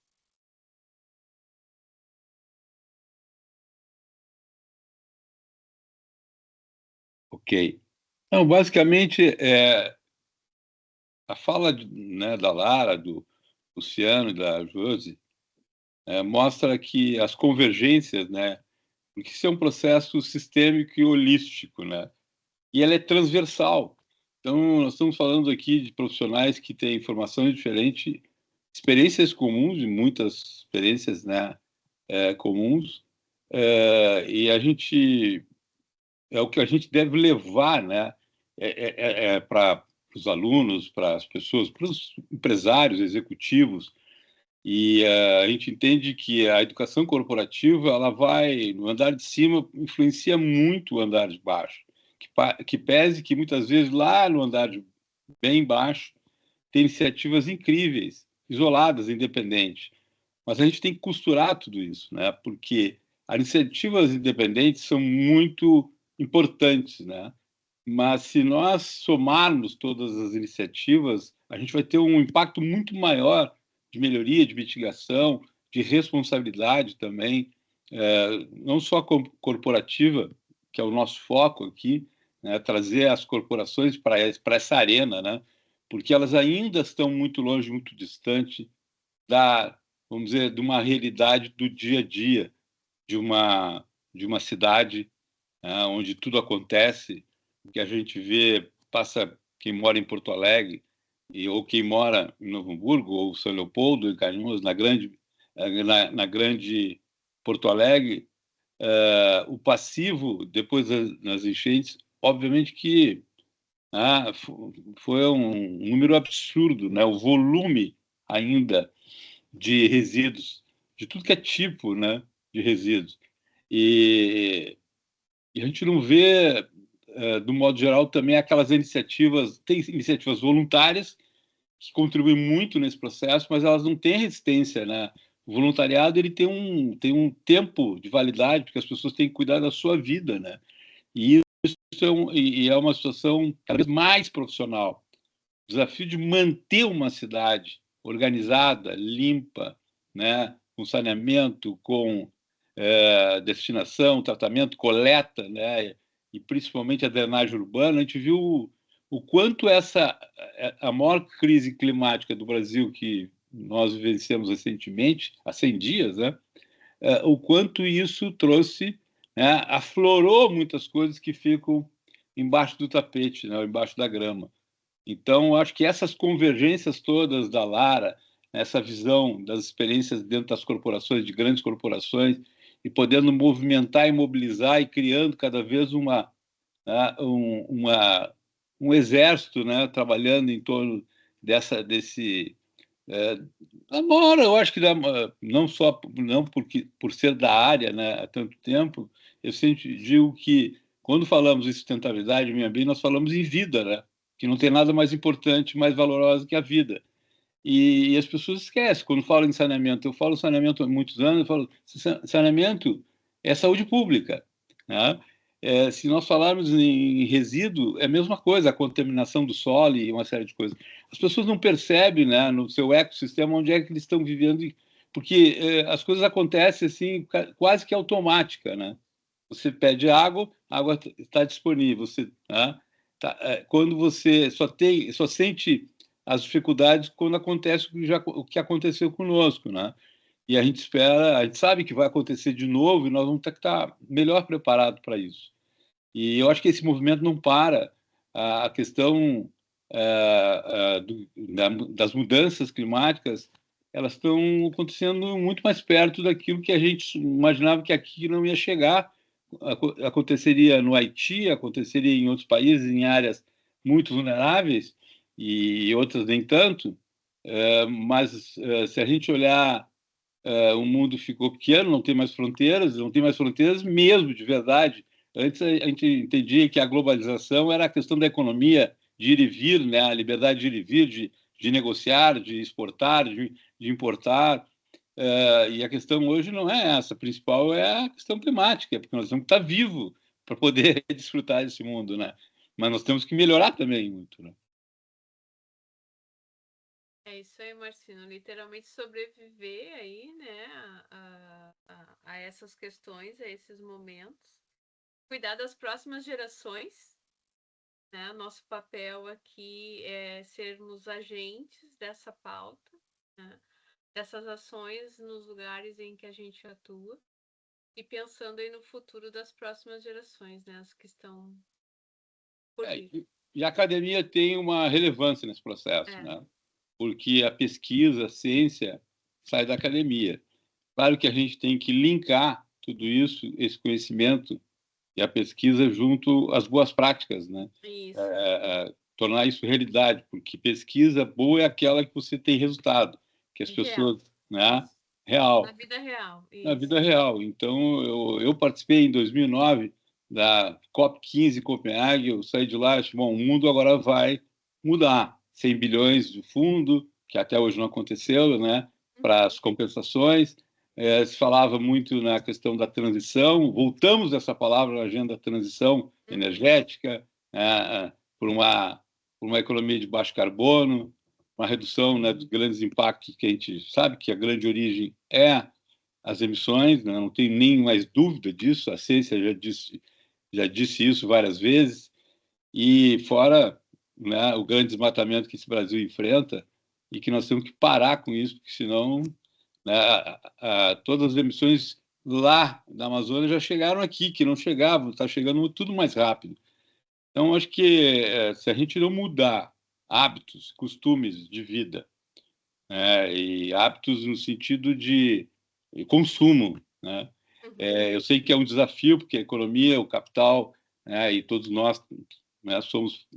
[SPEAKER 2] Ok. Então, basicamente, a fala né, da Lara, do Luciano e da Josi mostra que as convergências, né, porque isso é um processo sistêmico e holístico, né, e ela é transversal. Então, nós estamos falando aqui de profissionais que têm formação diferente, experiências comuns, e muitas experiências, né, comuns, e a gente é o que a gente deve levar, né, para os alunos, para as pessoas, para os empresários, executivos, e a gente entende que a educação corporativa ela vai no andar de cima influencia muito o andar de baixo, que pese que muitas vezes lá no andar de bem baixo tem iniciativas incríveis, isoladas, independentes, mas a gente tem que costurar tudo isso, né? Porque as iniciativas independentes são muito importantes, né? Mas se nós somarmos todas as iniciativas, a gente vai ter um impacto muito maior de melhoria, de mitigação, de responsabilidade também, não só corporativa, que é o nosso foco aqui, né, trazer as corporações para essa arena, né, porque elas ainda estão muito longe, muito distante vamos dizer, de uma realidade do dia a dia de uma cidade, né, onde tudo acontece, que a gente vê, passa quem mora em Porto Alegre, ou quem mora em Novo Hamburgo, ou São Leopoldo, em Carinhoso, na grande Porto Alegre, o passivo, depois das enchentes, obviamente que foi um número absurdo, né? O volume ainda de resíduos, de tudo que é tipo, né, de resíduos. E a gente não vê, do modo geral, também aquelas iniciativas, tem iniciativas voluntárias que contribuem muito nesse processo, mas elas não têm resistência, né? O voluntariado ele tem um tempo de validade, porque as pessoas têm que cuidar da sua vida, né? E isso é uma situação cada vez mais profissional. O desafio de manter uma cidade organizada, limpa, né? Com saneamento, com destinação, tratamento, coleta, né? e principalmente a drenagem urbana, a gente viu o quanto a maior crise climática do Brasil que nós vivenciamos recentemente, há 100 dias, né? O quanto isso trouxe, né, aflorou muitas coisas que ficam embaixo do tapete, né, embaixo da grama. Então, acho que essas convergências todas da Lara, essa visão das experiências dentro das corporações, de grandes corporações, e podendo movimentar e mobilizar e criando cada vez né, um exército, né, trabalhando em torno desse agora, eu acho que não só não porque por ser da área, né, há tanto tempo, eu sempre digo que quando falamos em sustentabilidade, meio ambiente, nós falamos em vida, né? Que não tem nada mais importante, mais valoroso que a vida. E as pessoas esquecem quando falam em saneamento. Eu falo saneamento há muitos anos, eu falo saneamento é saúde pública, né? Se nós falarmos em resíduo, é a mesma coisa, a contaminação do solo e uma série de coisas. As pessoas não percebem, né, no seu ecossistema onde é que eles estão vivendo, porque as coisas acontecem assim, quase que automática, né? Você pede água, a água está disponível. Né, quando você só sente as dificuldades quando acontece o que aconteceu conosco, né? E a gente espera, a gente sabe que vai acontecer de novo e nós vamos ter que estar melhor preparados para isso. E eu acho que esse movimento não para. A questão das mudanças climáticas, elas estão acontecendo muito mais perto daquilo que a gente imaginava que aqui não ia chegar. Aconteceria no Haiti, aconteceria em outros países, em áreas muito vulneráveis, e outras nem tanto. Mas se a gente olhar, o mundo ficou pequeno, não tem mais fronteiras mesmo, de verdade. Antes a gente entendia que a globalização era a questão da economia de ir e vir, né? A liberdade de ir e vir, de negociar, de exportar, de importar. E a questão hoje não é essa, a principal é a questão climática, porque nós temos que estar vivos para poder desfrutar desse mundo, né? Mas nós temos que melhorar também muito, né?
[SPEAKER 1] É isso aí, Marcino. Literalmente sobreviver aí, né, a essas questões, a esses momentos. Cuidar das próximas gerações, né? Nosso papel aqui é sermos agentes dessa pauta, né? Dessas ações nos lugares em que a gente atua e pensando aí no futuro das próximas gerações, né? As que estão por vir.
[SPEAKER 2] E a academia tem uma relevância nesse processo, né? Porque a pesquisa, a ciência, sai da academia. Claro que a gente tem que linkar tudo isso, esse conhecimento e a pesquisa junto às boas práticas, né?
[SPEAKER 1] Isso.
[SPEAKER 2] Tornar isso realidade, porque pesquisa boa é aquela que você tem resultado, que as pessoas, né? Real.
[SPEAKER 1] Na vida real. Isso.
[SPEAKER 2] Na vida real. Então, eu participei em 2009 da COP15 em Copenhague, eu saí de lá e disse, bom, o mundo agora vai mudar. 100 bilhões de fundo, que até hoje não aconteceu, né? Para as compensações. Se falava muito na questão da transição, voltamos essa palavra na agenda da transição energética, por uma economia de baixo carbono, uma redução, né, dos grandes impactos que a gente sabe que a grande origem é as emissões, né, não tem nem mais dúvida disso, a ciência já disse isso várias vezes, e fora, né, o grande desmatamento que esse Brasil enfrenta e que nós temos que parar com isso, porque senão, né, todas as emissões lá da Amazônia já chegaram aqui, que não chegavam, está chegando tudo mais rápido. Então, acho que se a gente não mudar hábitos, costumes de vida, né, e hábitos no sentido de consumo, né? Eu sei que é um desafio, porque a economia, o capital, né, e todos nós, né, somos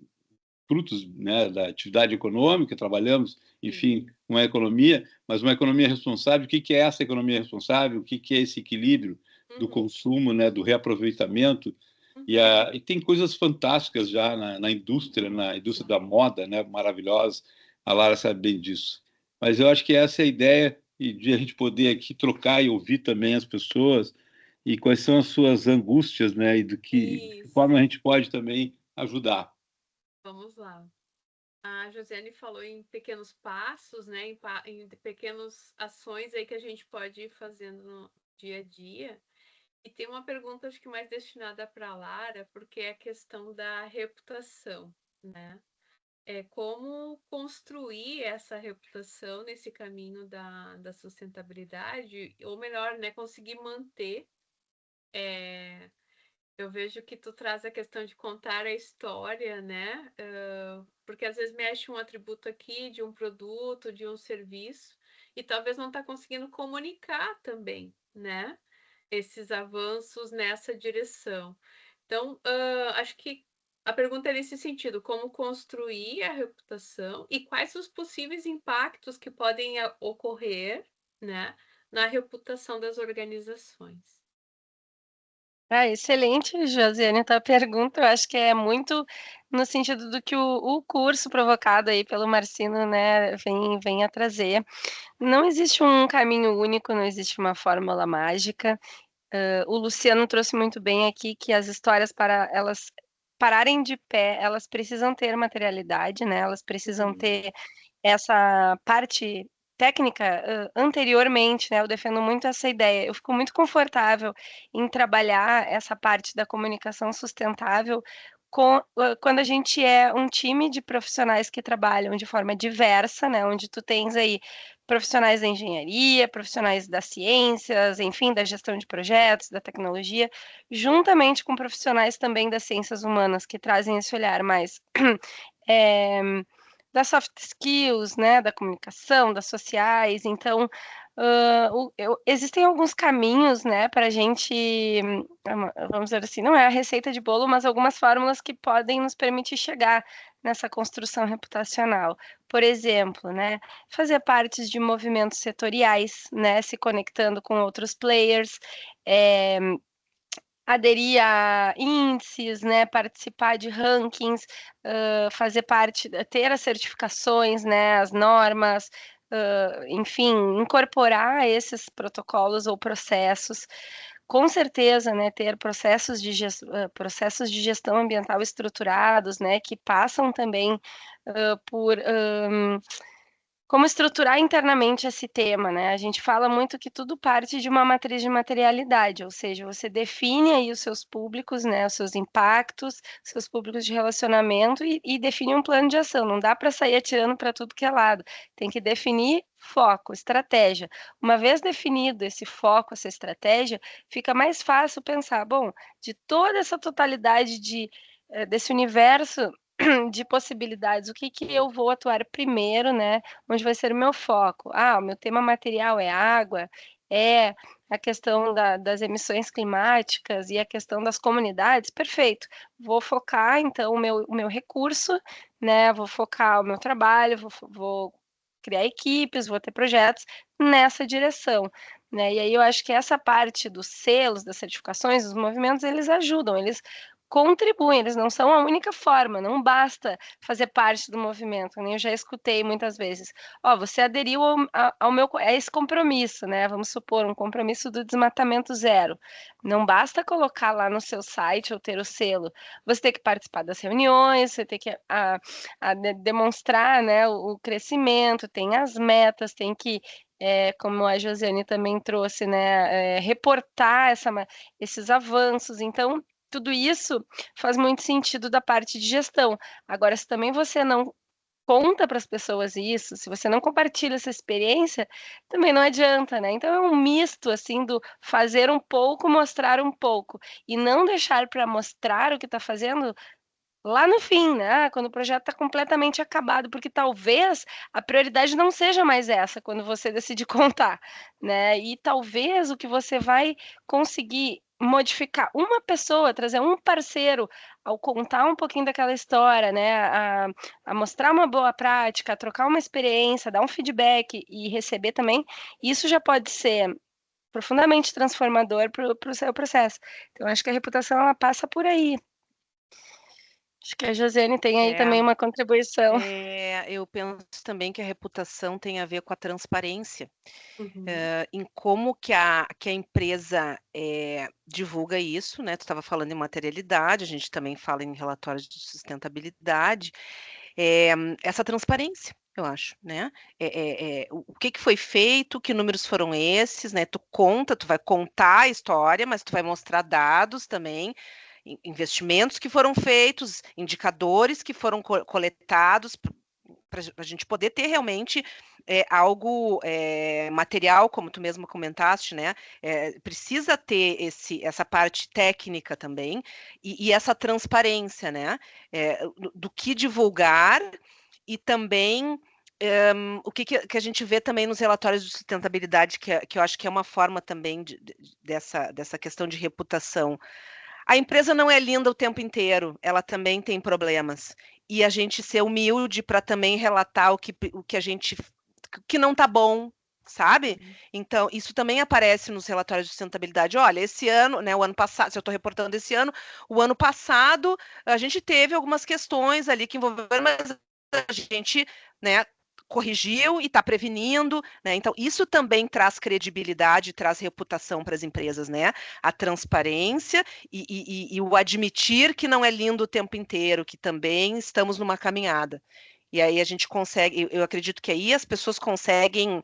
[SPEAKER 2] frutos, né, da atividade econômica, trabalhamos, enfim, uma economia, mas uma economia responsável. O que é essa economia responsável? O que é esse equilíbrio do consumo, né, do reaproveitamento? E tem coisas fantásticas já na indústria da moda, né, maravilhosa. A Lara sabe bem disso. Mas eu acho que essa é a ideia e de a gente poder aqui trocar e ouvir também as pessoas e quais são as suas angústias, né, e de que forma a gente pode também ajudar.
[SPEAKER 1] Vamos lá. A Josiane falou em pequenos passos, né, em pequenas ações aí que a gente pode ir fazendo no dia a dia. E tem uma pergunta, acho que mais destinada para a Lara, porque é a questão da reputação, né? Como construir essa reputação nesse caminho da sustentabilidade, ou melhor, né, conseguir manter. Eu vejo que tu traz a questão de contar a história, né? Porque às vezes mexe um atributo aqui de um produto, de um serviço, e talvez não está conseguindo comunicar também, né? Esses avanços nessa direção. Então, acho que a pergunta é nesse sentido: como construir a reputação e quais os possíveis impactos que podem ocorrer, né, na reputação das organizações.
[SPEAKER 5] Excelente, Josiane, tua pergunta. Eu acho que é muito no sentido do que o curso provocado aí pelo Marcino, né, vem a trazer. Não existe um caminho único, não existe uma fórmula mágica. O Luciano trouxe muito bem aqui que as histórias, para elas pararem de pé, elas precisam ter materialidade, né? Elas precisam ter essa parte técnica anteriormente, né? Eu defendo muito essa ideia. Eu fico muito confortável em trabalhar essa parte da comunicação sustentável quando a gente é um time de profissionais que trabalham de forma diversa, né? Onde tu tens aí profissionais da engenharia, profissionais das ciências, enfim, da gestão de projetos, da tecnologia, juntamente com profissionais também das ciências humanas que trazem esse olhar mais é, das soft skills, né, da comunicação, das sociais. Então, existem alguns caminhos, né, para a gente, vamos dizer assim, não é a receita de bolo, mas algumas fórmulas que podem nos permitir chegar nessa construção reputacional. Por exemplo, né, fazer parte de movimentos setoriais, né, se conectando com outros players, aderir a índices, né, participar de rankings, fazer parte, ter as certificações, né, as normas, enfim, incorporar esses protocolos ou processos. Com certeza, né, ter processos de gestão ambiental estruturados, né, que passam também por como estruturar internamente esse tema, né? A gente fala muito que tudo parte de uma matriz de materialidade, ou seja, você define aí os seus públicos, né, os seus impactos, seus públicos de relacionamento e define um plano de ação. Não dá para sair atirando para tudo que é lado. Tem que definir foco, estratégia. Uma vez definido esse foco, essa estratégia, fica mais fácil pensar, bom, de toda essa totalidade desse universo de possibilidades, o que eu vou atuar primeiro, né? Onde vai ser o meu foco? O meu tema material é água, é a questão das emissões climáticas e a questão das comunidades, perfeito. Vou focar, então, o meu recurso, né? Vou focar o meu trabalho, vou criar equipes, vou ter projetos nessa direção. Né? E aí eu acho que essa parte dos selos, das certificações, dos movimentos, eles ajudam, eles contribuem, eles não são a única forma, não basta fazer parte do movimento, né? Eu já escutei muitas vezes, você aderiu ao meu, a esse compromisso, né? Vamos supor, um compromisso do desmatamento zero. Não basta colocar lá no seu site ou ter o selo, você tem que participar das reuniões, você tem que demonstrar, né, o crescimento, tem as metas, tem que como a Josiane também trouxe, né, reportar esses avanços. Então, tudo isso faz muito sentido da parte de gestão. Agora, se também você não conta para as pessoas isso, se você não compartilha essa experiência, também não adianta, né? Então é um misto assim do fazer um pouco, mostrar um pouco e não deixar para mostrar o que está fazendo lá no fim, né? Quando o projeto está completamente acabado, porque talvez a prioridade não seja mais essa quando você decide contar, né? E talvez o que você vai conseguir modificar uma pessoa, trazer um parceiro ao contar um pouquinho daquela história, né? A mostrar uma boa prática, a trocar uma experiência, dar um feedback e receber também, isso já pode ser profundamente transformador para o seu processo. Então, acho que a reputação ela passa por aí. Acho que a Josiane tem aí também uma contribuição.
[SPEAKER 3] Eu penso também que a reputação tem a ver com a transparência,
[SPEAKER 1] Uhum.
[SPEAKER 3] em como que a empresa divulga isso, né? Tu estava falando em materialidade, a gente também fala em relatórios de sustentabilidade, essa transparência. eu acho, né? O que que foi feito, que números foram esses, né? Tu vai contar a história, mas tu vai mostrar dados também, investimentos que foram feitos, indicadores que foram coletados, para a gente poder ter realmente algo material, como tu mesmo comentaste, né? Precisa ter essa parte técnica também e essa transparência, né? Do que divulgar e também o que a gente vê também nos relatórios de sustentabilidade, que eu acho que é uma forma também dessa questão de reputação. A empresa não é linda o tempo inteiro, ela também tem problemas. E a gente ser humilde para também relatar o que a gente que não está bom, sabe? Então, isso também aparece nos relatórios de sustentabilidade. Olha, esse ano, né, o ano passado, se eu estou reportando esse ano, o ano passado a gente teve algumas questões ali que envolveram, mas a gente, né, corrigiu e está prevenindo, né? Então, isso também traz credibilidade, traz reputação para as empresas, né? A transparência e o admitir que não é lindo o tempo inteiro, que também estamos numa caminhada. E aí a gente consegue, eu acredito que aí as pessoas conseguem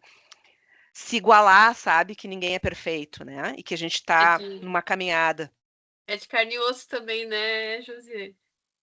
[SPEAKER 3] se igualar, sabe? Que ninguém é perfeito, né? E que a gente está numa caminhada.
[SPEAKER 1] É de carne e osso também, né, Josiane?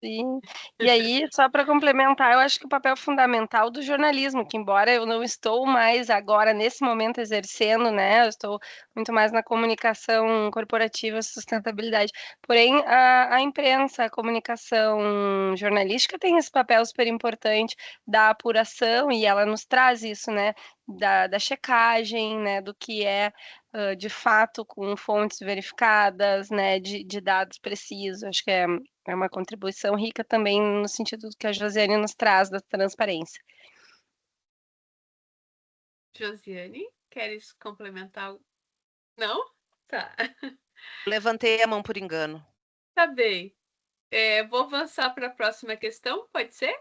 [SPEAKER 5] Sim. E aí, só para complementar, eu acho que o papel fundamental do jornalismo, que embora eu não estou mais agora, nesse momento, exercendo, né? Eu estou muito mais na comunicação corporativa, sustentabilidade. Porém, a imprensa, a comunicação jornalística tem esse papel super importante da apuração, e ela nos traz isso, né? Da checagem, né? Do que é de fato com fontes verificadas, né? De dados precisos. Acho que é uma contribuição rica também no sentido do que a Josiane nos traz da transparência.
[SPEAKER 1] Josiane, queres complementar? Não? Tá.
[SPEAKER 3] Levantei a mão por engano.
[SPEAKER 1] Tá bem. Vou avançar para a próxima questão, pode ser?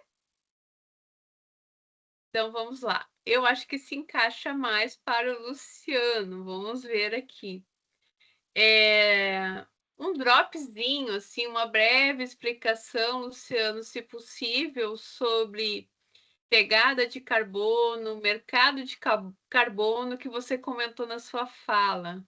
[SPEAKER 1] Então vamos lá. Eu acho que se encaixa mais para o Luciano. Vamos ver aqui. Um dropzinho, assim, uma breve explicação, Luciano, se possível, sobre pegada de carbono, mercado de carbono que você comentou na sua fala.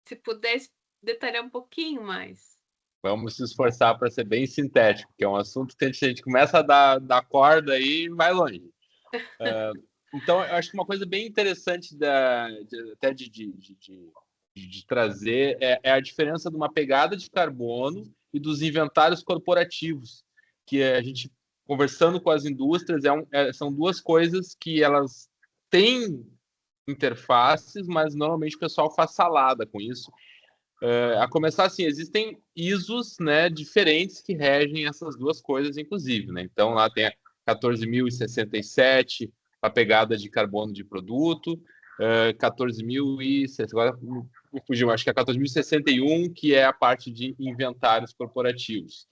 [SPEAKER 1] Se pudesse detalhar um pouquinho mais.
[SPEAKER 4] Vamos se esforçar para ser bem sintético, que é um assunto que a gente começa a dar corda aí e vai longe. Então, eu acho que uma coisa bem interessante até de trazer é a diferença de uma pegada de carbono e dos inventários corporativos, que a gente, conversando com as indústrias, são duas coisas que elas têm interfaces, mas normalmente o pessoal faz salada com isso. A começar assim, existem ISOs, né, diferentes que regem essas duas coisas, inclusive, né? Então lá tem a 14.067, a pegada de carbono de produto, 14.000 agora fugiu, acho que é 14.061, que é a parte de inventários corporativos.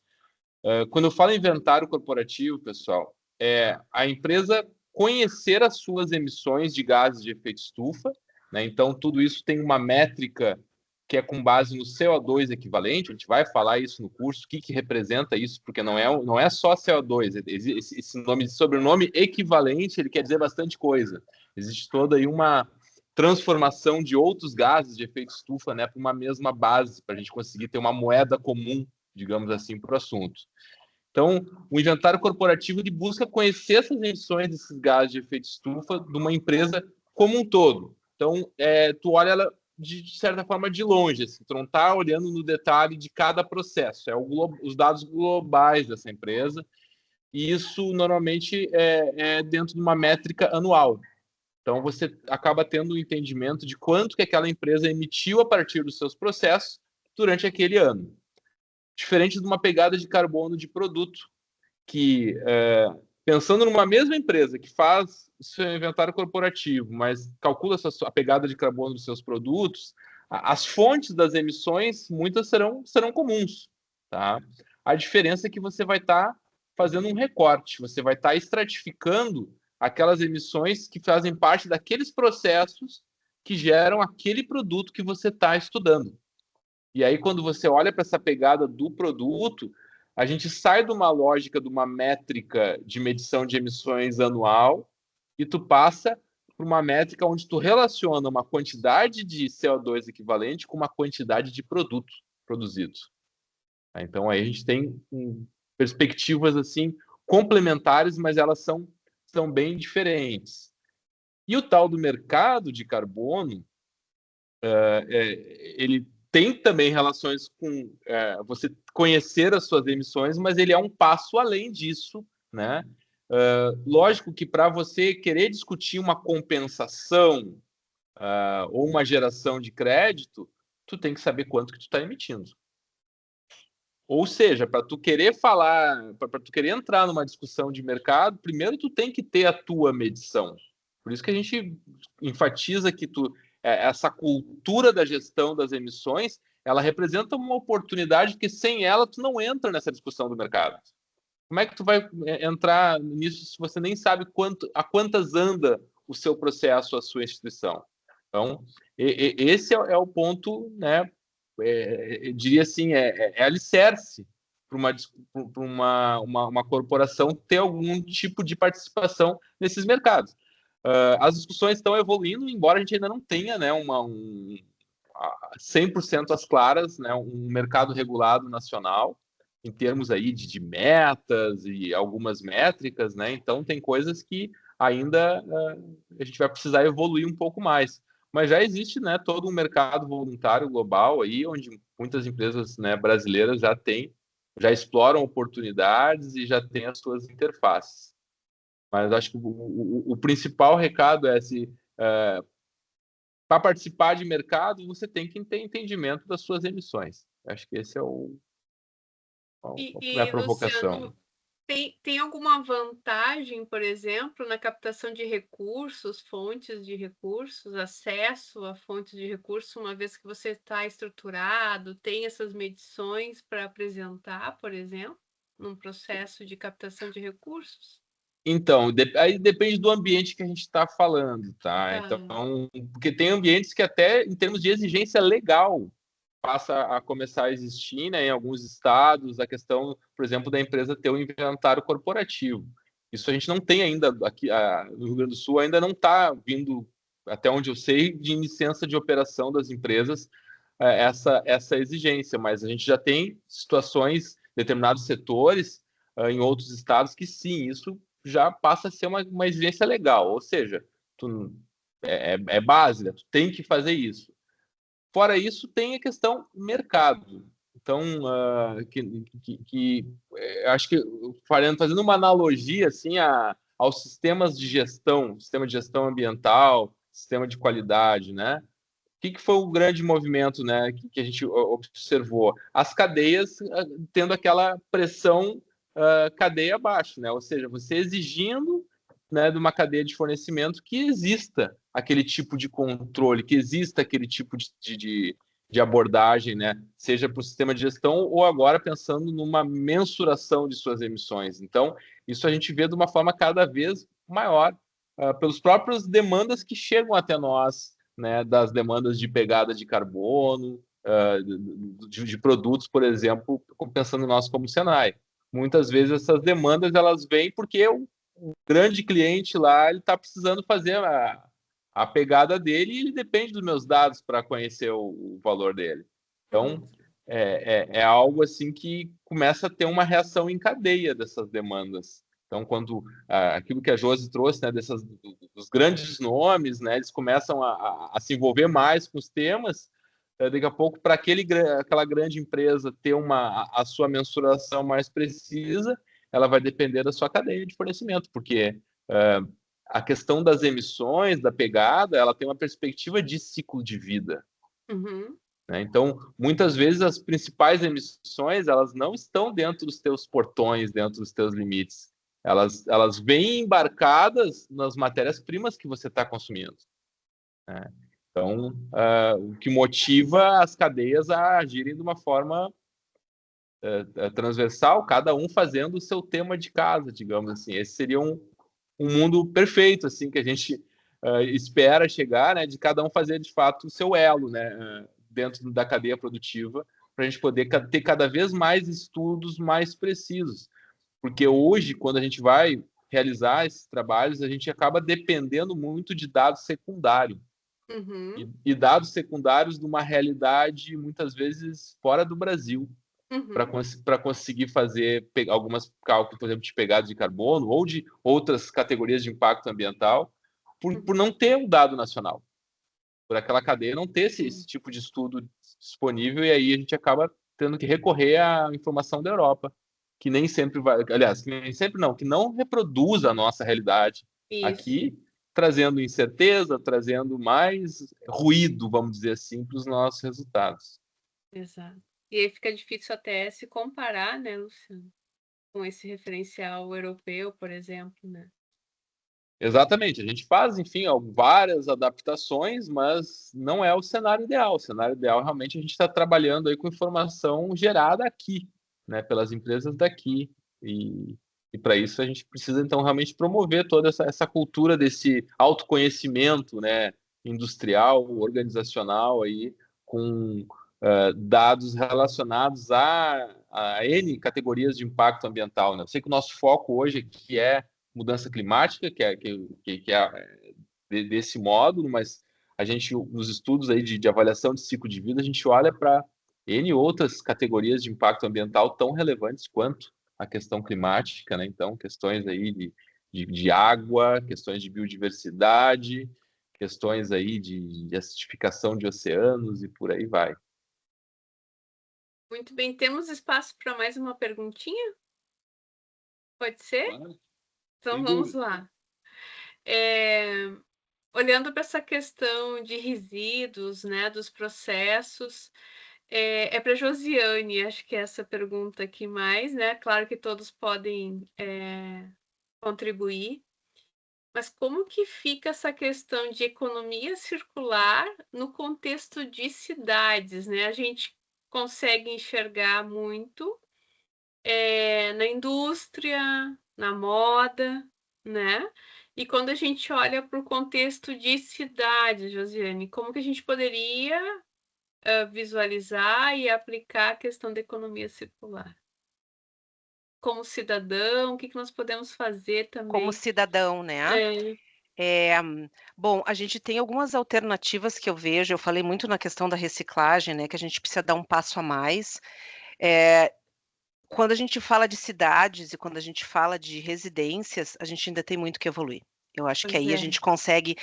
[SPEAKER 4] Quando eu falo inventário corporativo, pessoal, é a empresa conhecer as suas emissões de gases de efeito estufa, né? Então tudo isso tem uma métrica que é com base no CO2 equivalente. A gente vai falar isso no curso, o que representa isso, porque não é só CO2. Esse nome de sobrenome equivalente, ele quer dizer bastante coisa. Existe toda aí uma transformação de outros gases de efeito estufa, né, para uma mesma base, para a gente conseguir ter uma moeda comum, digamos assim, para o assunto. Então, o inventário corporativo ele busca conhecer essas emissões desses gases de efeito estufa de uma empresa como um todo. Então, tu olha ela de certa forma de longe, assim, tu não está olhando no detalhe de cada processo, os dados globais dessa empresa, e isso normalmente é dentro de uma métrica anual. Então você acaba tendo um entendimento de quanto que aquela empresa emitiu a partir dos seus processos durante aquele ano. Diferente de uma pegada de carbono de produto, que pensando numa mesma empresa que faz seu inventário corporativo, mas calcula a pegada de carbono dos seus produtos, as fontes das emissões, muitas serão comuns. Tá? A diferença é que você vai estar fazendo um recorte, você vai estar estratificando aquelas emissões que fazem parte daqueles processos que geram aquele produto que você está estudando. E aí, quando você olha para essa pegada do produto, a gente sai de uma lógica de uma métrica de medição de emissões anual e tu passa por uma métrica onde tu relaciona uma quantidade de CO2 equivalente com uma quantidade de produto produzido. Então, aí a gente tem perspectivas assim complementares, mas elas são bem diferentes. E o tal do mercado de carbono, ele tem também relações com você conhecer as suas emissões, mas ele é um passo além disso, né? Lógico que para você querer discutir uma compensação ou uma geração de crédito, tu tem que saber quanto que tu está emitindo. Ou seja, para tu querer falar, para tu querer entrar numa discussão de mercado, primeiro tu tem que ter a tua medição. Por isso que a gente enfatiza que essa cultura da gestão das emissões, ela representa uma oportunidade que sem ela tu não entra nessa discussão do mercado. Como é que tu vai entrar nisso se você nem sabe a quantas anda o seu processo, a sua instituição? Então, esse é o ponto, né? Eu diria assim, alicerce para uma corporação ter algum tipo de participação nesses mercados. As discussões estão evoluindo, embora a gente ainda não tenha, né, 100% às claras, né, um mercado regulado nacional, em termos aí de metas e algumas métricas, né? Então tem coisas que ainda a gente vai precisar evoluir um pouco mais. Mas já existe, né, todo um mercado voluntário global aí, onde muitas empresas, né, brasileiras já exploram oportunidades e já têm as suas interfaces. Mas acho que o principal recado é para participar de mercado, você tem que ter entendimento das suas emissões. Acho que esse é a provocação.
[SPEAKER 1] Luciano, tem alguma vantagem, por exemplo, na captação de recursos, fontes de recursos, acesso a fontes de recursos, uma vez que você está estruturado, tem essas medições para apresentar, por exemplo, num processo de captação de recursos?
[SPEAKER 4] Então, aí depende do ambiente que a gente está falando, tá? Então, porque tem ambientes que até em termos de exigência legal passa a começar a existir, né, em alguns estados, a questão, por exemplo, da empresa ter um inventário corporativo. Isso a gente não tem ainda aqui no Rio Grande do Sul, ainda não está vindo, até onde eu sei, de licença de operação das empresas essa exigência, mas a gente já tem situações, determinados setores em outros estados que sim, isso já passa a ser uma exigência legal, ou seja, é básica, tu tem que fazer isso. Fora isso, tem a questão mercado. Então, acho que fazendo uma analogia assim aos sistemas de gestão, sistema de gestão ambiental, sistema de qualidade, né? O que foi o grande movimento, né, que a gente observou? As cadeias tendo aquela pressão cadeia abaixo, né? Ou seja, você exigindo, né, de uma cadeia de fornecimento que exista aquele tipo de controle, que exista aquele tipo de abordagem, né? Seja para o sistema de gestão ou agora pensando numa mensuração de suas emissões. Então, isso a gente vê de uma forma cada vez maior pelos próprios demandas que chegam até nós, né, das demandas de pegada de carbono, de produtos, por exemplo, pensando nós como Senai. Muitas vezes essas demandas elas vêm porque o grande cliente lá ele está precisando fazer a pegada dele e ele depende dos meus dados para conhecer o valor dele. Então, é algo assim que começa a ter uma reação em cadeia dessas demandas. Então, quando aquilo que a Josi trouxe, né, dos grandes nomes, né, eles começam a se envolver mais com os temas, daqui a pouco, para aquela grande empresa ter a sua mensuração mais precisa, ela vai depender da sua cadeia de fornecimento, porque a questão das emissões, da pegada, ela tem uma perspectiva de ciclo de vida.
[SPEAKER 1] Uhum.
[SPEAKER 4] Né? Então, muitas vezes, as principais emissões, elas não estão dentro dos teus portões, dentro dos teus limites. Elas vêm embarcadas nas matérias-primas que você está consumindo. Né? Então, o que motiva as cadeias a agirem de uma forma transversal, cada um fazendo o seu tema de casa, digamos assim. Esse seria um mundo perfeito, assim, que a gente espera chegar, né, de cada um fazer, de fato, o seu elo, né, dentro da cadeia produtiva, para a gente poder ter cada vez mais estudos mais precisos. Porque hoje, quando a gente vai realizar esses trabalhos, a gente acaba dependendo muito de dados secundários.
[SPEAKER 1] Uhum.
[SPEAKER 4] E dados secundários de uma realidade, muitas vezes, fora do Brasil. Para conseguir fazer algumas cálculos, por exemplo, de pegada de carbono ou de outras categorias de impacto ambiental, por não ter um dado nacional, por aquela cadeia não ter esse tipo de estudo disponível, e aí a gente acaba tendo que recorrer à informação da Europa, que nem sempre vai, aliás, que nem sempre não, que não reproduz a nossa realidade aqui, trazendo incerteza, trazendo mais ruído, vamos dizer assim, para os nossos resultados.
[SPEAKER 1] Exato. E aí fica difícil até se comparar, né, Luciano, com esse referencial europeu, por exemplo, né?
[SPEAKER 4] Exatamente, a gente faz, enfim, várias adaptações, mas não é o cenário ideal. O cenário ideal, realmente, a gente está trabalhando aí com informação gerada aqui, né, pelas empresas daqui. E para isso a gente precisa, então, realmente promover toda essa cultura desse autoconhecimento, né, industrial, organizacional, aí, com dados relacionados a N categorias de impacto ambiental, né? Eu sei que o nosso foco hoje aqui é mudança climática, que é desse módulo, mas a gente, nos estudos aí de avaliação de ciclo de vida, a gente olha para N outras categorias de impacto ambiental tão relevantes quanto a questão climática, né? Então, questões aí de água, questões de biodiversidade, questões aí de acidificação de oceanos e por aí vai.
[SPEAKER 1] Muito bem, temos espaço para mais uma perguntinha? Pode ser? Então vamos lá. Olhando para essa questão de resíduos, né, dos processos, é para Josiane, acho que é essa pergunta aqui mais, né? Claro que todos podem contribuir, mas como que fica essa questão de economia circular no contexto de cidades, né? A gente consegue enxergar muito na indústria, na moda, né? E quando a gente olha para o contexto de cidade, Josiane, como que a gente poderia visualizar e aplicar a questão da economia circular? Como cidadão, o que nós podemos fazer também?
[SPEAKER 3] Como cidadão, né? Bom, a gente tem algumas alternativas que eu vejo. Eu falei muito na questão da reciclagem, né? Que a gente precisa dar um passo a mais. Quando a gente fala de cidades e quando a gente fala de residências, a gente ainda tem muito que evoluir. Eu acho que aí a gente consegue,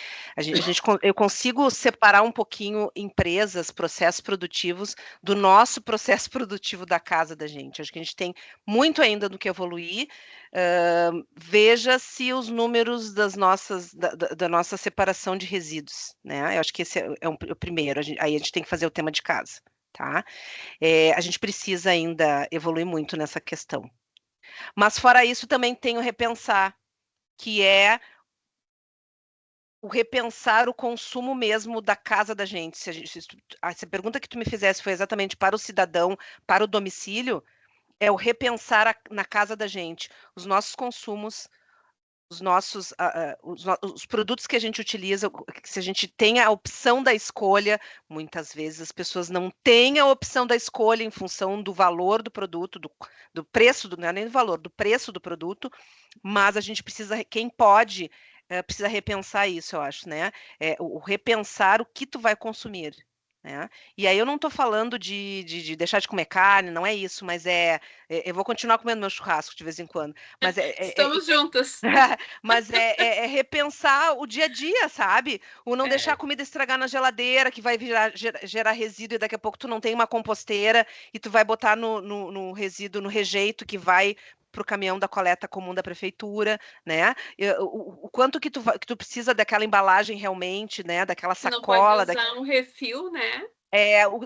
[SPEAKER 3] eu consigo separar um pouquinho empresas, processos produtivos, do nosso processo produtivo da casa da gente. Acho que a gente tem muito ainda do que evoluir. Veja se os números da nossa separação de resíduos, né? Eu acho que esse é o primeiro. Aí a gente tem que fazer o tema de casa, tá? A gente precisa ainda evoluir muito nessa questão. Mas fora isso, também tem o repensar, que é o repensar o consumo mesmo da casa da gente. Essa pergunta que tu me fizesse foi exatamente para o cidadão, para o domicílio, é o repensar na casa da gente, os nossos consumos, os produtos que a gente utiliza, se a gente tem a opção da escolha, muitas vezes as pessoas não têm a opção da escolha em função do valor do produto, do preço, não é nem do valor, do preço do produto, mas a gente precisa, quem pode, precisa repensar isso, eu acho, né? O repensar o que tu vai consumir. Né? E aí eu não estou falando de deixar de comer carne, não é isso, mas eu vou continuar comendo meu churrasco de vez em quando. Mas
[SPEAKER 1] Estamos juntas.
[SPEAKER 3] Mas é repensar o dia a dia, sabe? O não deixar a comida estragar na geladeira, que vai gerar resíduo, e daqui a pouco tu não tem uma composteira e tu vai botar no resíduo, no rejeito, que vai para o caminhão da coleta comum da prefeitura, né? O quanto que tu precisa daquela embalagem realmente, né? Daquela sacola.
[SPEAKER 1] Não pode usar um refil, né?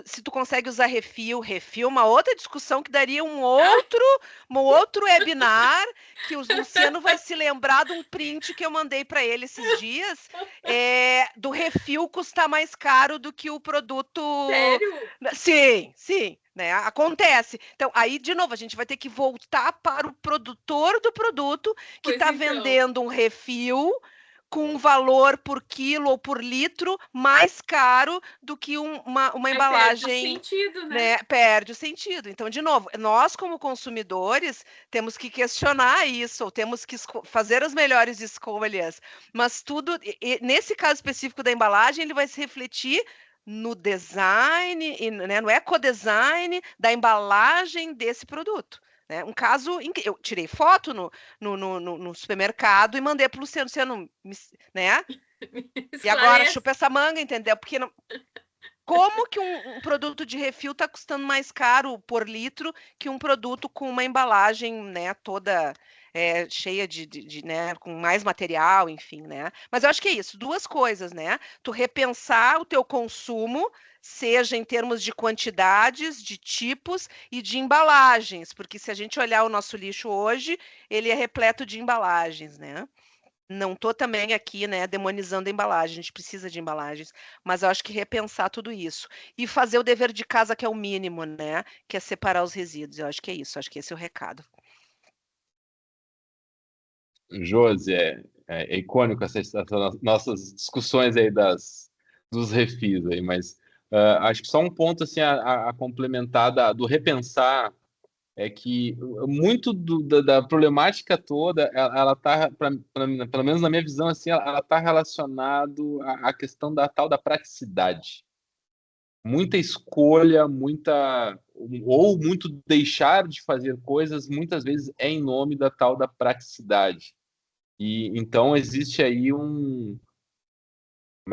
[SPEAKER 3] Se tu consegue usar refil é uma outra discussão que daria um outro webinar, que o Luciano vai se lembrar de um print que eu mandei para ele esses dias, do refil custar mais caro do que o produto.
[SPEAKER 1] Sério?
[SPEAKER 3] Sim, né? Acontece. Então, aí, de novo, a gente vai ter que voltar para o produtor do produto que está vendendo um refil com um valor por quilo ou por litro mais caro do que uma embalagem.
[SPEAKER 1] Perde o sentido, né?
[SPEAKER 3] Perde o sentido. Então, de novo, nós como consumidores temos que questionar isso, ou temos que fazer as melhores escolhas. Mas tudo, nesse caso específico da embalagem, ele vai se refletir no design, né, no ecodesign da embalagem desse produto. Né? Um caso, eu tirei foto no supermercado e mandei para o Luciano, né? E agora chupa essa manga, entendeu? Porque não... Como que um produto de refil está custando mais caro por litro que um produto com uma embalagem, né, toda cheia né, com mais material, enfim, né? Mas eu acho que é isso, duas coisas, né? Tu repensar o teu consumo, seja em termos de quantidades, de tipos e de embalagens, porque se a gente olhar o nosso lixo hoje, ele é repleto de embalagens, né? Não estou também aqui, né, demonizando a embalagem, a gente precisa de embalagens, mas eu acho que repensar tudo isso e fazer o dever de casa, que é o mínimo, né, que é separar os resíduos. Eu acho que é isso, acho que esse é o recado.
[SPEAKER 4] Josi, é icônico essas nossas discussões aí dos refis aí, mas acho que só um ponto assim a complementar do repensar é que muito da problemática toda, ela tá, pelo menos na minha visão, assim, ela está relacionado à questão da tal da praticidade. Muita escolha, ou muito deixar de fazer coisas, muitas vezes é em nome da tal da praticidade. E então existe aí como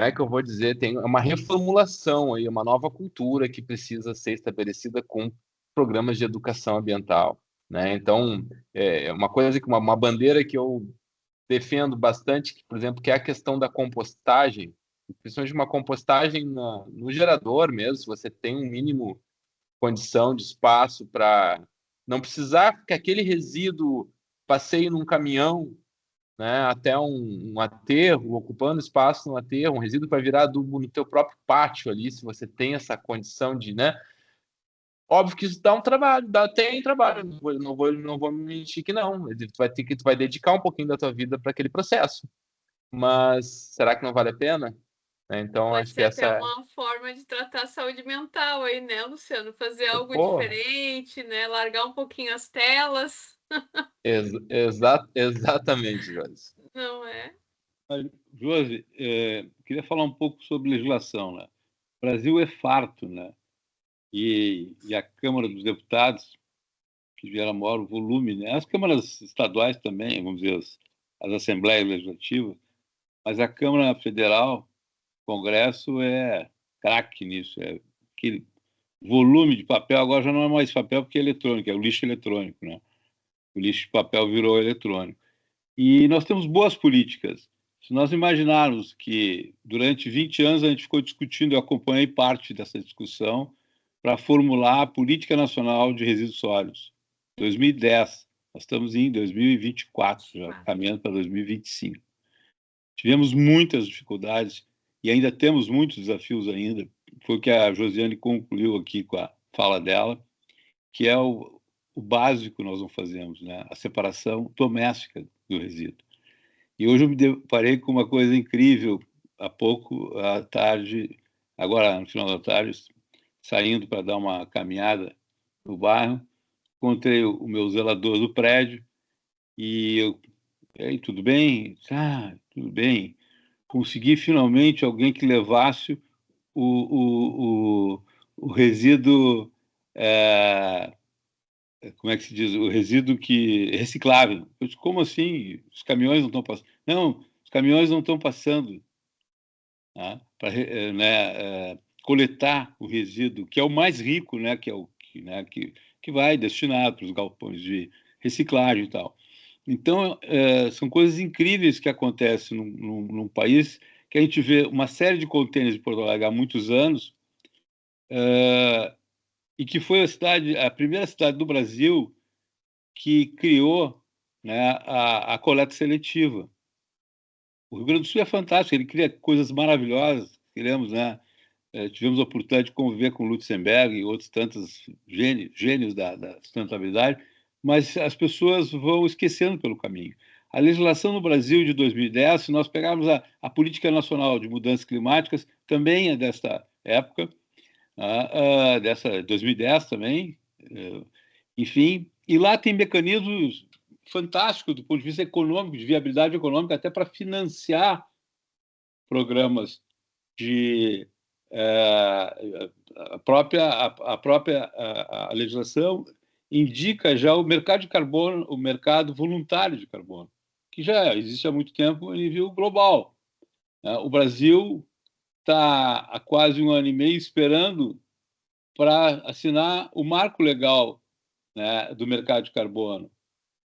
[SPEAKER 4] é que eu vou dizer, tem uma reformulação aí, uma nova cultura que precisa ser estabelecida com programas de educação ambiental, né? Então, uma coisa que uma bandeira que eu defendo bastante, por exemplo, que é a questão da compostagem, principalmente uma compostagem no gerador mesmo, se você tem um mínimo condição de espaço para não precisar que aquele resíduo passeie num caminhão, né, até um aterro, ocupando espaço no aterro, um resíduo para virar adubo no teu próprio pátio ali, se você tem essa condição de, né? Óbvio que isso dá um trabalho, tem trabalho, não vou me mentir que não. Tu vai dedicar um pouquinho da tua vida para aquele processo. Mas será que não vale a pena? Então,
[SPEAKER 1] Pode
[SPEAKER 4] acho que
[SPEAKER 1] ser até
[SPEAKER 4] essa
[SPEAKER 1] uma forma de tratar a saúde mental aí, né, Luciano? Fazer algo
[SPEAKER 4] Pô,
[SPEAKER 1] diferente, né? Largar um pouquinho as telas,
[SPEAKER 4] exatamente, Joyce.
[SPEAKER 1] não é?
[SPEAKER 2] Josi, queria falar um pouco sobre legislação, né? O Brasil é farto, né? E a Câmara dos Deputados, que gera maior volume, né? As câmaras estaduais também, vamos dizer, as assembleias legislativas, mas a Câmara Federal, o Congresso, é craque nisso. É aquele volume de papel, agora já não é mais papel porque é eletrônico, é o lixo eletrônico, né? O lixo de papel virou eletrônico. E nós temos boas políticas. Se nós imaginarmos que durante 20 anos a gente ficou discutindo, eu acompanhei parte dessa discussão para formular a Política Nacional de Resíduos Sólidos. 2010, nós estamos em 2024, já caminhando para 2025. Tivemos muitas dificuldades e ainda temos muitos desafios ainda. Foi o que a Josiane concluiu aqui com a fala dela, que é o básico nós não fazemos, né? A separação doméstica do resíduo. E hoje eu me deparei com uma coisa incrível, há pouco, à tarde, agora no final da tarde, saindo para dar uma caminhada no bairro, encontrei o meu zelador do prédio e eu, ei, tudo bem? Ah, tudo bem. Consegui finalmente alguém que levasse o resíduo, como é que se diz? O resíduo que reciclável. Eu disse, como assim? Os caminhões não estão passando? Não, os caminhões não estão passando, tá? Para coletar o resíduo, que é o mais rico, né? Que é o que vai destinado para os galpões de reciclagem e tal. Então, são coisas incríveis que acontecem num país que a gente vê uma série de contêineres de Porto Alegre há muitos anos, e que foi a primeira cidade do Brasil que criou, né, a coleta seletiva. O Rio Grande do Sul é fantástico, ele cria coisas maravilhosas, criamos, né? Tivemos a oportunidade de conviver com Lutzenberg e outros tantos gênios da sustentabilidade, mas as pessoas vão esquecendo pelo caminho. A legislação no Brasil de 2010, se nós pegarmos a Política Nacional de Mudanças Climáticas, também é desta época, dessa 2010 também, enfim, e lá tem mecanismos fantásticos do ponto de vista econômico, de viabilidade econômica, até para financiar programas de a própria legislação indica já o mercado de carbono, o mercado voluntário de carbono, que já existe há muito tempo em nível global. O Brasil está há quase 1 ano e meio esperando para assinar o marco legal, né, do mercado de carbono.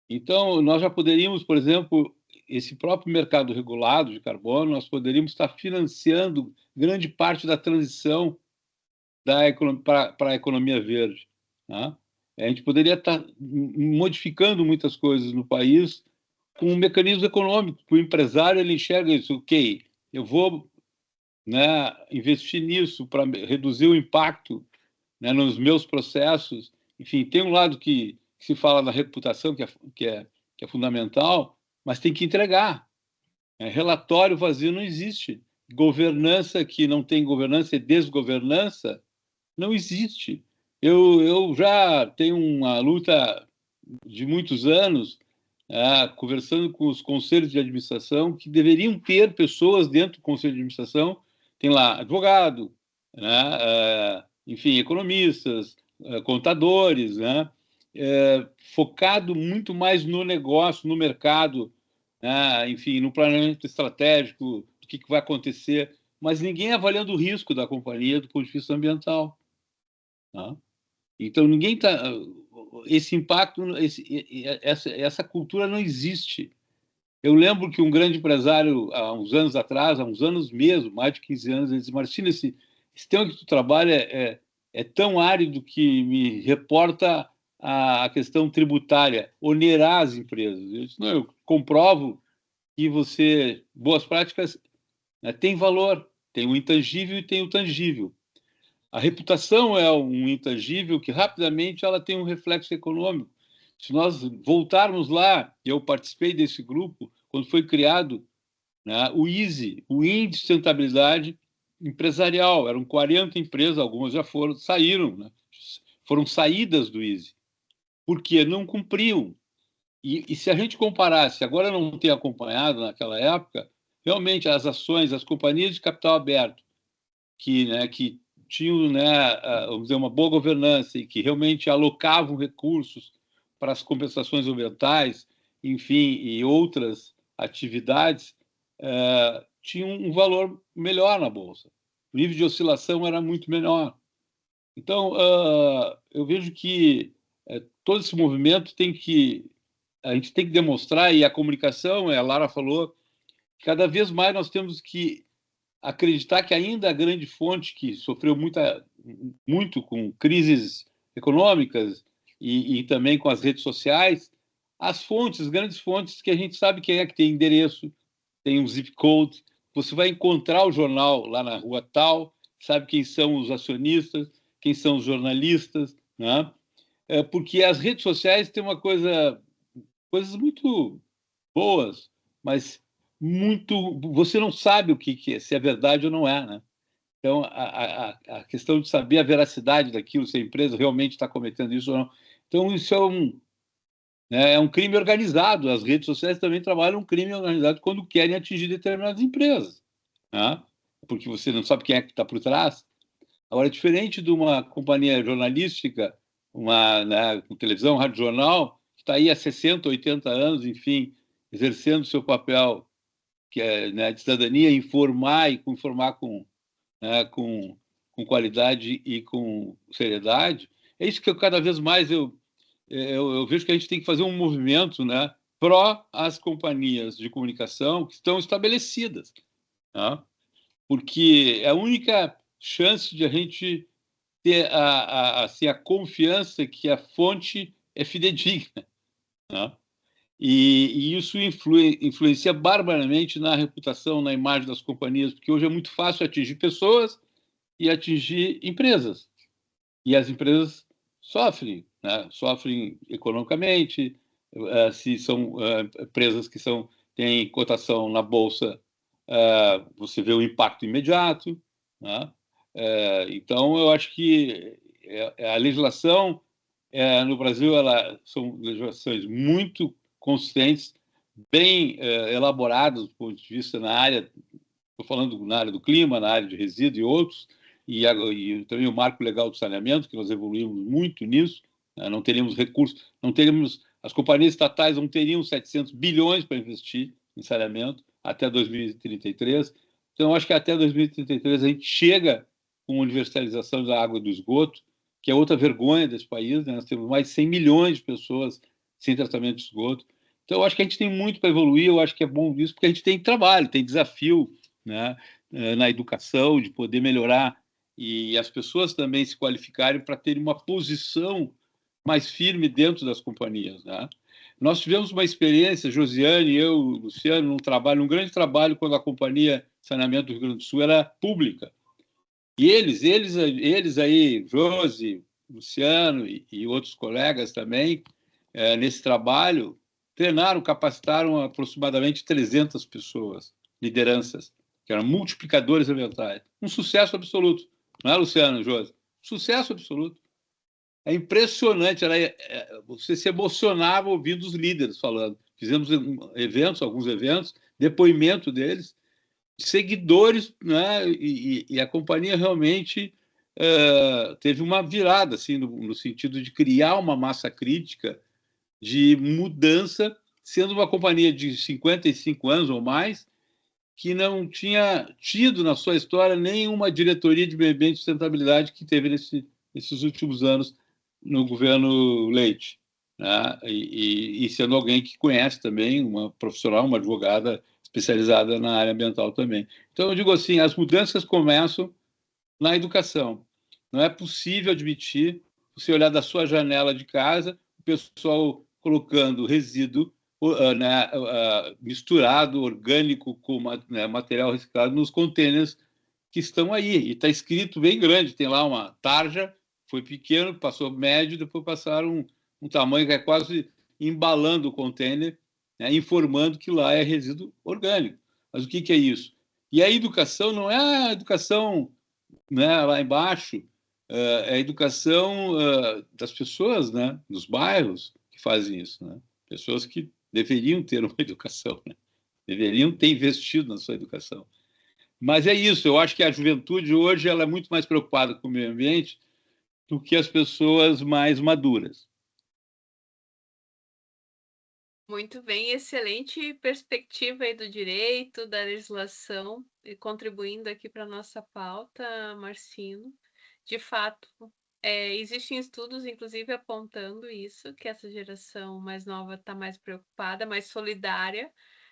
[SPEAKER 2] Então, nós já poderíamos, por exemplo, esse próprio mercado regulado de carbono, nós poderíamos estar financiando grande parte da transição para a economia verde. Né? A gente poderia estar modificando muitas coisas no país com um mecanismo econômico. O empresário ele enxerga isso, ok, eu vou, né, investir nisso para reduzir o impacto, né, nos meus processos. Enfim, tem um lado que se fala da reputação, que é fundamental, mas tem que entregar. Relatório vazio não existe. Governança que não tem governança e desgovernança não existe. Eu já tenho uma luta de muitos anos, conversando com os conselhos de administração, que deveriam ter pessoas dentro do conselho de administração, tem lá advogado, né, enfim, economistas, contadores, né, focado muito mais no negócio, no mercado, enfim, no planejamento estratégico, do que vai acontecer, mas ninguém avaliando o risco da companhia do ponto de vista ambiental. Tá? Então, ninguém está... Esse impacto, essa cultura não existe. Eu lembro que um grande empresário, há uns anos atrás, há uns anos mesmo, mais de 15 anos, ele disse: Marcelo, esse tema que tu trabalha é tão árido que me reporta a questão tributária, onerar as empresas. Eu disse: não, eu comprovo que boas práticas, né, têm valor, tem o intangível e tem o tangível. A reputação é um intangível que rapidamente ela tem um reflexo econômico. Se nós voltarmos lá, eu participei desse grupo quando foi criado, né, o ISE, o Índice de Sustentabilidade Empresarial. Eram 40 empresas, algumas já saíram, né, foram saídas do ISE, porque não cumpriam. E se a gente comparasse, agora não tem acompanhado naquela época, realmente as ações, as companhias de capital aberto, que tinham, né, vamos dizer, uma boa governança e que realmente alocavam recursos para as compensações ambientais, enfim, e outras atividades, tinham um valor melhor na Bolsa. O nível de oscilação era muito menor. Então, eu vejo que todo esse movimento a gente tem que demonstrar, e a comunicação, a Lara falou, cada vez mais nós temos que acreditar que ainda a grande fonte que sofreu muito com crises econômicas e também com as redes sociais, as grandes fontes que a gente sabe quem é que tem endereço, tem um zip code, você vai encontrar o jornal lá na rua tal, sabe quem são os acionistas, quem são os jornalistas, né? Porque as redes sociais têm coisas muito boas, mas você não sabe o que é, se é verdade ou não é, né? Então, a questão de saber a veracidade daquilo, se a empresa realmente está cometendo isso ou não. Então, isso é um crime organizado. As redes sociais também trabalham um crime organizado quando querem atingir determinadas empresas, né? Porque você não sabe quem é que está por trás. Agora, diferente de uma companhia jornalística, com televisão, rádio, jornal, que está aí há 60, 80 anos, enfim, exercendo o seu papel, que é, né, de cidadania, informar com qualidade e com seriedade. É isso que cada vez mais eu vejo que a gente tem que fazer um movimento, né, pró às companhias de comunicação que estão estabelecidas, né? Porque é a única chance de a gente ter assim, a confiança que a fonte é fidedigna, né? E isso influencia barbaramente na reputação, na imagem das companhias, porque hoje é muito fácil atingir pessoas e atingir empresas. E as empresas sofrem, né? Sofrem economicamente, se são empresas que têm cotação na Bolsa, você vê o impacto imediato, né? Então, eu acho que a legislação no Brasil são legislações muito consistentes, bem elaboradas do ponto de vista na área, estou falando na área do clima, na área de resíduos e outros, e também o marco legal do saneamento, que nós evoluímos muito nisso, né? Não teríamos recursos, as companhias estatais não teriam 700 bilhões para investir em saneamento até 2033. Então, acho que até 2033 a gente chega com a universalização da água e do esgoto, que é outra vergonha desse país, né? Nós temos mais de 100 milhões de pessoas sem tratamento de esgoto. Então, eu acho que a gente tem muito para evoluir, eu acho que é bom isso, porque a gente tem trabalho, tem desafio, né, na educação, de poder melhorar, e as pessoas também se qualificarem para terem uma posição mais firme dentro das companhias, né? Nós tivemos uma experiência, Josiane, eu, Luciano, um grande trabalho quando a Companhia Saneamento do Rio Grande do Sul era pública. E eles aí, Josi, Luciano e outros colegas também, nesse trabalho, treinaram, capacitaram aproximadamente 300 pessoas, lideranças, que eram multiplicadores ambientais. Um sucesso absoluto. Não é, Luciano, Josi? Sucesso absoluto. É impressionante. Você se emocionava ouvindo os líderes falando. Fizemos alguns eventos, depoimento deles, seguidores, né? E a companhia realmente teve uma virada, assim, no sentido de criar uma massa crítica de mudança, sendo uma companhia de 55 anos ou mais, que não tinha tido na sua história nenhuma diretoria de meio ambiente e sustentabilidade que teve nesses últimos anos no governo Leite, né? E sendo alguém que conhece também, uma profissional, uma advogada especializada na área ambiental também. Então, eu digo assim, as mudanças começam na educação. Não é possível admitir, você olhar da sua janela de casa, o pessoal colocando resíduo né, misturado, orgânico, com material reciclado nos contêineres que estão aí. E está escrito bem grande, tem lá uma tarja, foi pequeno, passou médio, depois passaram um tamanho que é quase embalando o contêiner, né, informando que lá é resíduo orgânico. Mas o que é isso? E a educação não é a educação, né, lá embaixo, é a educação das pessoas, né, dos bairros que fazem isso, né? Pessoas que deveriam ter uma educação, né? Deveriam ter investido na sua educação. Mas é isso, eu acho que a juventude hoje ela é muito mais preocupada com o meio ambiente do que as pessoas mais maduras.
[SPEAKER 1] Muito bem, excelente perspectiva aí do direito, da legislação, e contribuindo aqui para a nossa pauta, Marcino. De fato, existem estudos, inclusive, apontando isso, que essa geração mais nova está mais preocupada, mais solidária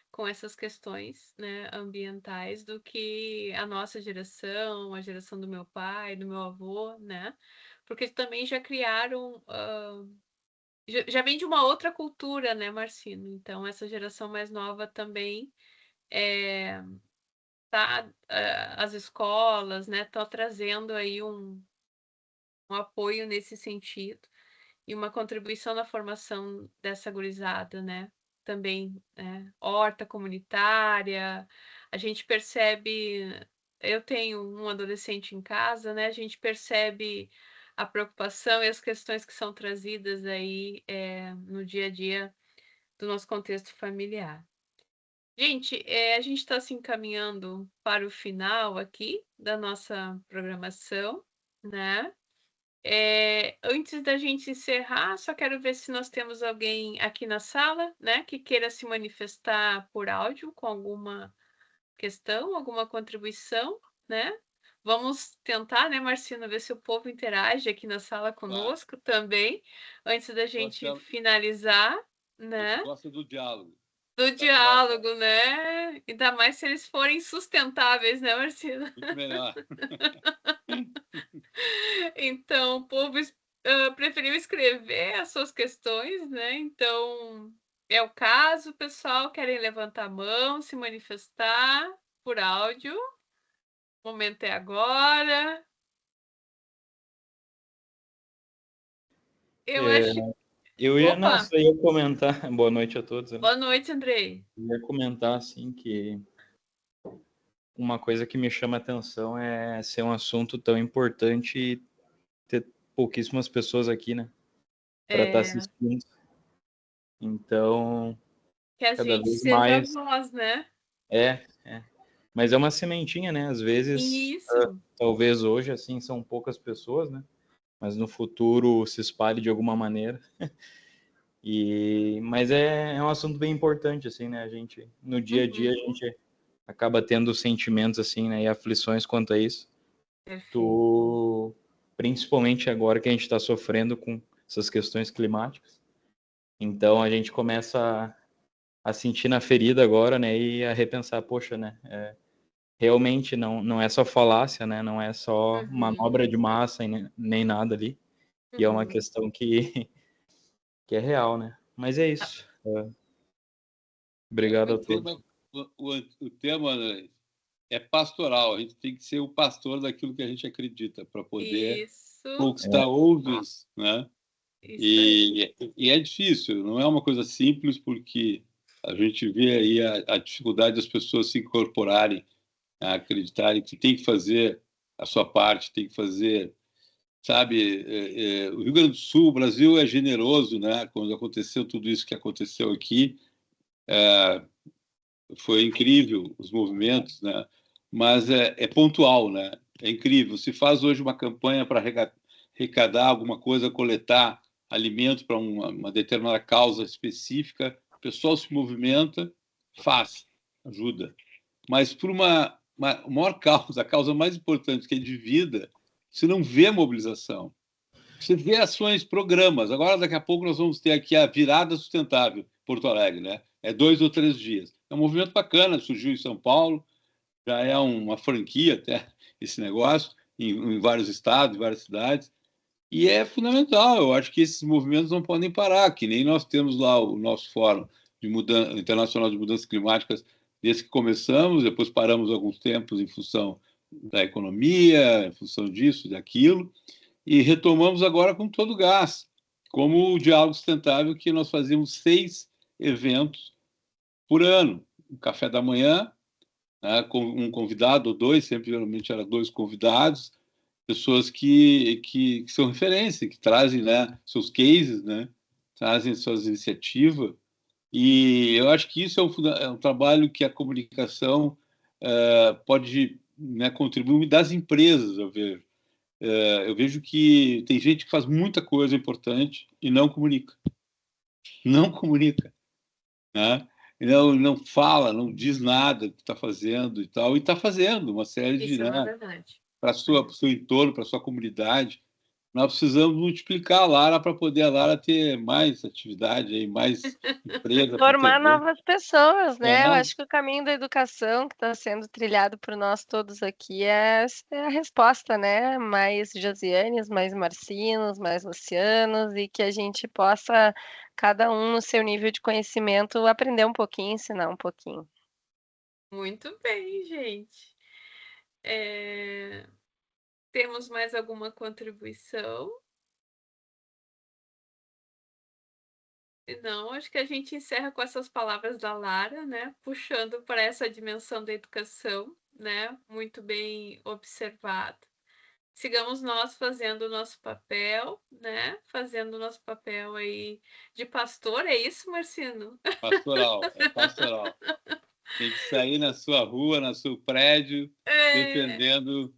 [SPEAKER 1] com essas questões, né, ambientais do que a nossa geração, a geração do meu pai, do meu avô, né? Porque também já criaram já vem de uma outra cultura, né, Marcino? Então, essa geração mais nova também as escolas, né, estão trazendo aí um apoio nesse sentido e uma contribuição na formação dessa gurizada, né? Também, né? Horta comunitária, a gente percebe, eu tenho um adolescente em casa, né? A gente percebe a preocupação e as questões que são trazidas aí no dia a dia do nosso contexto familiar. Gente, a gente está se encaminhando para o final aqui da nossa programação, né? Antes da gente encerrar, só quero ver se nós temos alguém aqui na sala, né, que queira se manifestar por áudio com alguma questão, alguma contribuição, né? Vamos tentar, né, Marcina, ver se o povo interage aqui na sala conosco também, antes da gente finalizar, né?
[SPEAKER 2] Gosta do diálogo.
[SPEAKER 1] Do diálogo, né? Ainda mais se eles forem sustentáveis, né, Marcina?
[SPEAKER 2] Muito melhor.
[SPEAKER 1] Então, o povo preferiu escrever as suas questões, né? Então, é o caso, pessoal. Querem levantar a mão, se manifestar por áudio. O momento é agora. Eu acho. Opa,
[SPEAKER 6] Só ia comentar, boa noite a todos, né?
[SPEAKER 1] boa noite, Andrei.
[SPEAKER 6] Eu ia comentar, assim, que uma coisa que me chama a atenção é ser um assunto tão importante e ter pouquíssimas pessoas aqui, né, para estar assistindo. Então,
[SPEAKER 1] Que a
[SPEAKER 6] cada
[SPEAKER 1] gente
[SPEAKER 6] vez
[SPEAKER 1] seja a
[SPEAKER 6] mais
[SPEAKER 1] voz, né?
[SPEAKER 6] é. Mas é uma sementinha, né? Às vezes,
[SPEAKER 1] Isso.
[SPEAKER 6] talvez hoje, assim, são poucas pessoas, né? Mas no futuro se espalhe de alguma maneira. Mas é um assunto bem importante, assim, né? A gente, no dia a dia, a gente acaba tendo sentimentos, assim, né? E aflições quanto a isso.
[SPEAKER 1] Perfeito.
[SPEAKER 6] Principalmente agora que a gente está sofrendo com essas questões climáticas. Então, a gente começa a sentir na ferida agora, né? E a repensar, poxa, né? Realmente não é só falácia, né? Não é só manobra de massa e nem nada ali. E é uma questão que é real, né? Mas é isso. Obrigado a todos.
[SPEAKER 2] O tema, né, é pastoral. A gente tem que ser o pastor daquilo que a gente acredita para poder conquistar outros, né? E é difícil, não é uma coisa simples, porque a gente vê aí a dificuldade das pessoas se incorporarem, a acreditarem que tem que fazer a sua parte, tem que fazer, sabe? O Rio Grande do Sul, o Brasil é generoso, né? Quando aconteceu tudo isso que aconteceu aqui, foi incrível os movimentos, né? Mas é pontual, né? É incrível. Se faz hoje uma campanha para arrecadar alguma coisa, coletar alimento para uma determinada causa específica, o pessoal se movimenta, faz, ajuda. Mas por uma maior causa, a causa mais importante, que é de vida, você não vê mobilização. Você vê ações, programas. Agora, daqui a pouco, nós vamos ter aqui a Virada Sustentável, Porto Alegre, né? É 2 ou 3 dias. É um movimento bacana, surgiu em São Paulo, já é uma franquia até esse negócio, em vários estados, em várias cidades, e é fundamental. Eu acho que esses movimentos não podem parar, que nem nós temos lá o nosso Fórum Internacional de Mudanças Climáticas, desde que começamos, depois paramos alguns tempos em função da economia, em função disso, daquilo, e retomamos agora com todo o gás, como o Diálogo Sustentável, que nós fazíamos 6 eventos por ano. Um café da manhã, né, com um convidado ou 2, sempre geralmente era 2 convidados, pessoas que são referência, que trazem, né, seus cases, né, trazem suas iniciativas. E eu acho que isso é um trabalho que a comunicação pode, né, contribuir das empresas, eu vejo. Eu vejo que tem gente que faz muita coisa importante e não comunica. Não comunica, né? Não fala, não diz nada que está fazendo e tal, e está fazendo uma série de,
[SPEAKER 1] Isso é uma
[SPEAKER 2] né,
[SPEAKER 1] verdade.
[SPEAKER 2] para o seu entorno, para a sua comunidade. Nós precisamos multiplicar a Lara para poder a Lara ter mais atividade, aí, mais empresa para
[SPEAKER 5] Formar
[SPEAKER 2] atender.
[SPEAKER 5] novas pessoas, né? Eu acho que o caminho da educação que está sendo trilhado por nós todos aqui é a resposta, né? Mais Josianes, mais Marcinos, mais Lucianos, e que a gente possa, cada um no seu nível de conhecimento, aprender um pouquinho, ensinar um pouquinho.
[SPEAKER 1] Muito bem, gente. Temos mais alguma contribuição? Não, acho que a gente encerra com essas palavras da Lara, né? Puxando para essa dimensão da educação, né? Muito bem observado. Sigamos nós fazendo o nosso papel, né? Fazendo o nosso papel aí de pastor, é isso, Marcino?
[SPEAKER 2] Pastoral, é pastoral. Tem que sair na sua rua, no seu prédio, defendendo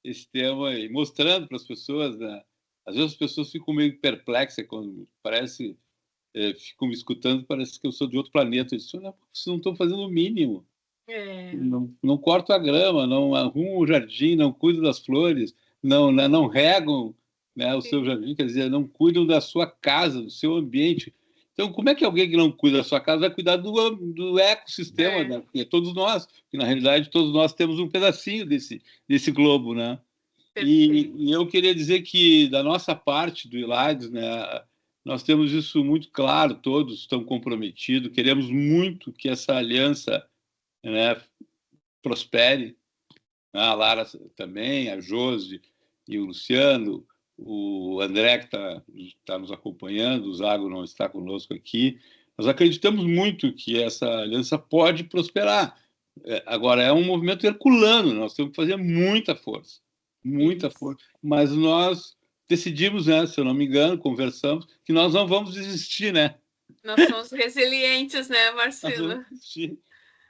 [SPEAKER 2] esse tema e mostrando para as pessoas, né? Às vezes as pessoas ficam meio perplexas quando parece, ficam me escutando, parece que eu sou de outro planeta. Eu disse, não, vocês não estão fazendo o mínimo. Não cortam a grama, não arrumam o jardim, não cuidam das flores, não regam, né, o seu jardim, quer dizer, não cuidam da sua casa, do seu ambiente. Então, como é que alguém que não cuida da sua casa vai cuidar do ecossistema? Né? Porque todos nós, que na realidade todos nós temos um pedacinho desse globo, né? E eu queria dizer que da nossa parte do ILADES, né, nós temos isso muito claro, todos estão comprometidos, queremos muito que essa aliança, né, prospere. A Lara também, a Josi e o Luciano, o André, que está nos acompanhando, o Zago não está conosco aqui. Nós acreditamos muito que essa aliança pode prosperar. Agora, é um movimento herculano, nós temos que fazer muita força, mas nós decidimos, né, se eu não me engano, conversamos, que nós não vamos desistir, né?
[SPEAKER 1] Nós somos resilientes, né, Marcelo?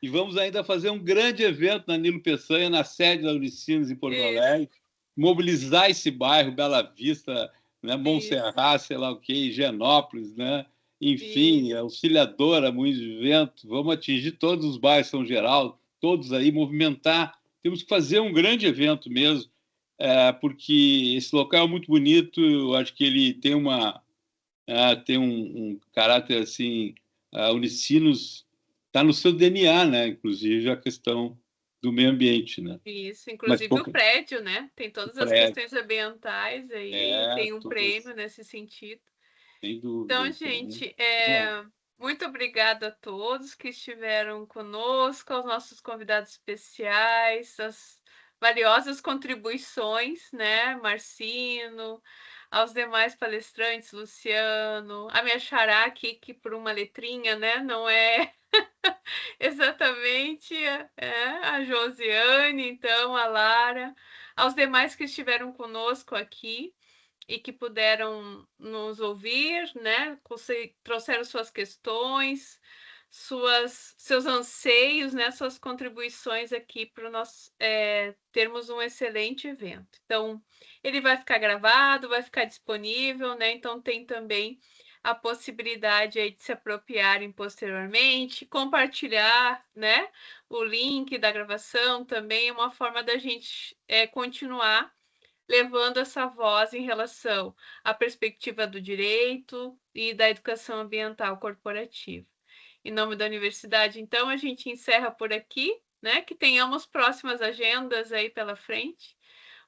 [SPEAKER 2] E vamos ainda fazer um grande evento na Nilo Peçanha, na sede da Unicinos em Porto Alegre, mobilizar esse bairro, Bela Vista, né, Montserrat, sei lá o quê, Higienópolis, né? Enfim, Auxiliadora, Moinhos de Vento, vamos atingir todos os bairros, São Geraldo, todos aí, movimentar. Temos que fazer um grande evento mesmo, porque esse local é muito bonito, eu acho que ele tem tem um caráter assim, Unicinos está no seu DNA, né? Inclusive a questão do meio ambiente, né?
[SPEAKER 1] Isso, inclusive o prédio, né? Tem todas as questões ambientais aí, tem um prêmio nesse sentido.
[SPEAKER 2] Sem dúvida.
[SPEAKER 1] Então, gente, muito obrigada a todos que estiveram conosco, aos nossos convidados especiais, as valiosas contribuições, né, Marcino, aos demais palestrantes, Luciano, a minha xará aqui, que por uma letrinha, né, não é exatamente a Josiane, então, a Lara, aos demais que estiveram conosco aqui e que puderam nos ouvir, né? Trouxeram suas questões, seus anseios, né? Suas contribuições aqui para nós termos um excelente evento. Então, ele vai ficar gravado, vai ficar disponível, né? Então, tem também a possibilidade aí de se apropriarem posteriormente, compartilhar, né? O link da gravação também é uma forma da gente continuar levando essa voz em relação à perspectiva do direito e da educação ambiental corporativa. Em nome da universidade, então, a gente encerra por aqui, né? Que tenhamos próximas agendas aí pela frente.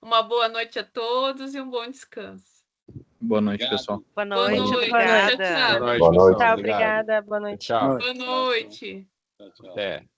[SPEAKER 1] Uma boa noite a todos e um bom descanso.
[SPEAKER 6] Boa noite, pessoal.
[SPEAKER 3] Boa noite,
[SPEAKER 5] obrigada.
[SPEAKER 3] obrigada.
[SPEAKER 4] Boa noite,
[SPEAKER 5] Tchau,
[SPEAKER 4] pessoal.
[SPEAKER 5] obrigada. Boa noite.
[SPEAKER 4] Tchau.
[SPEAKER 1] Boa noite.
[SPEAKER 2] Tchau.
[SPEAKER 4] Até.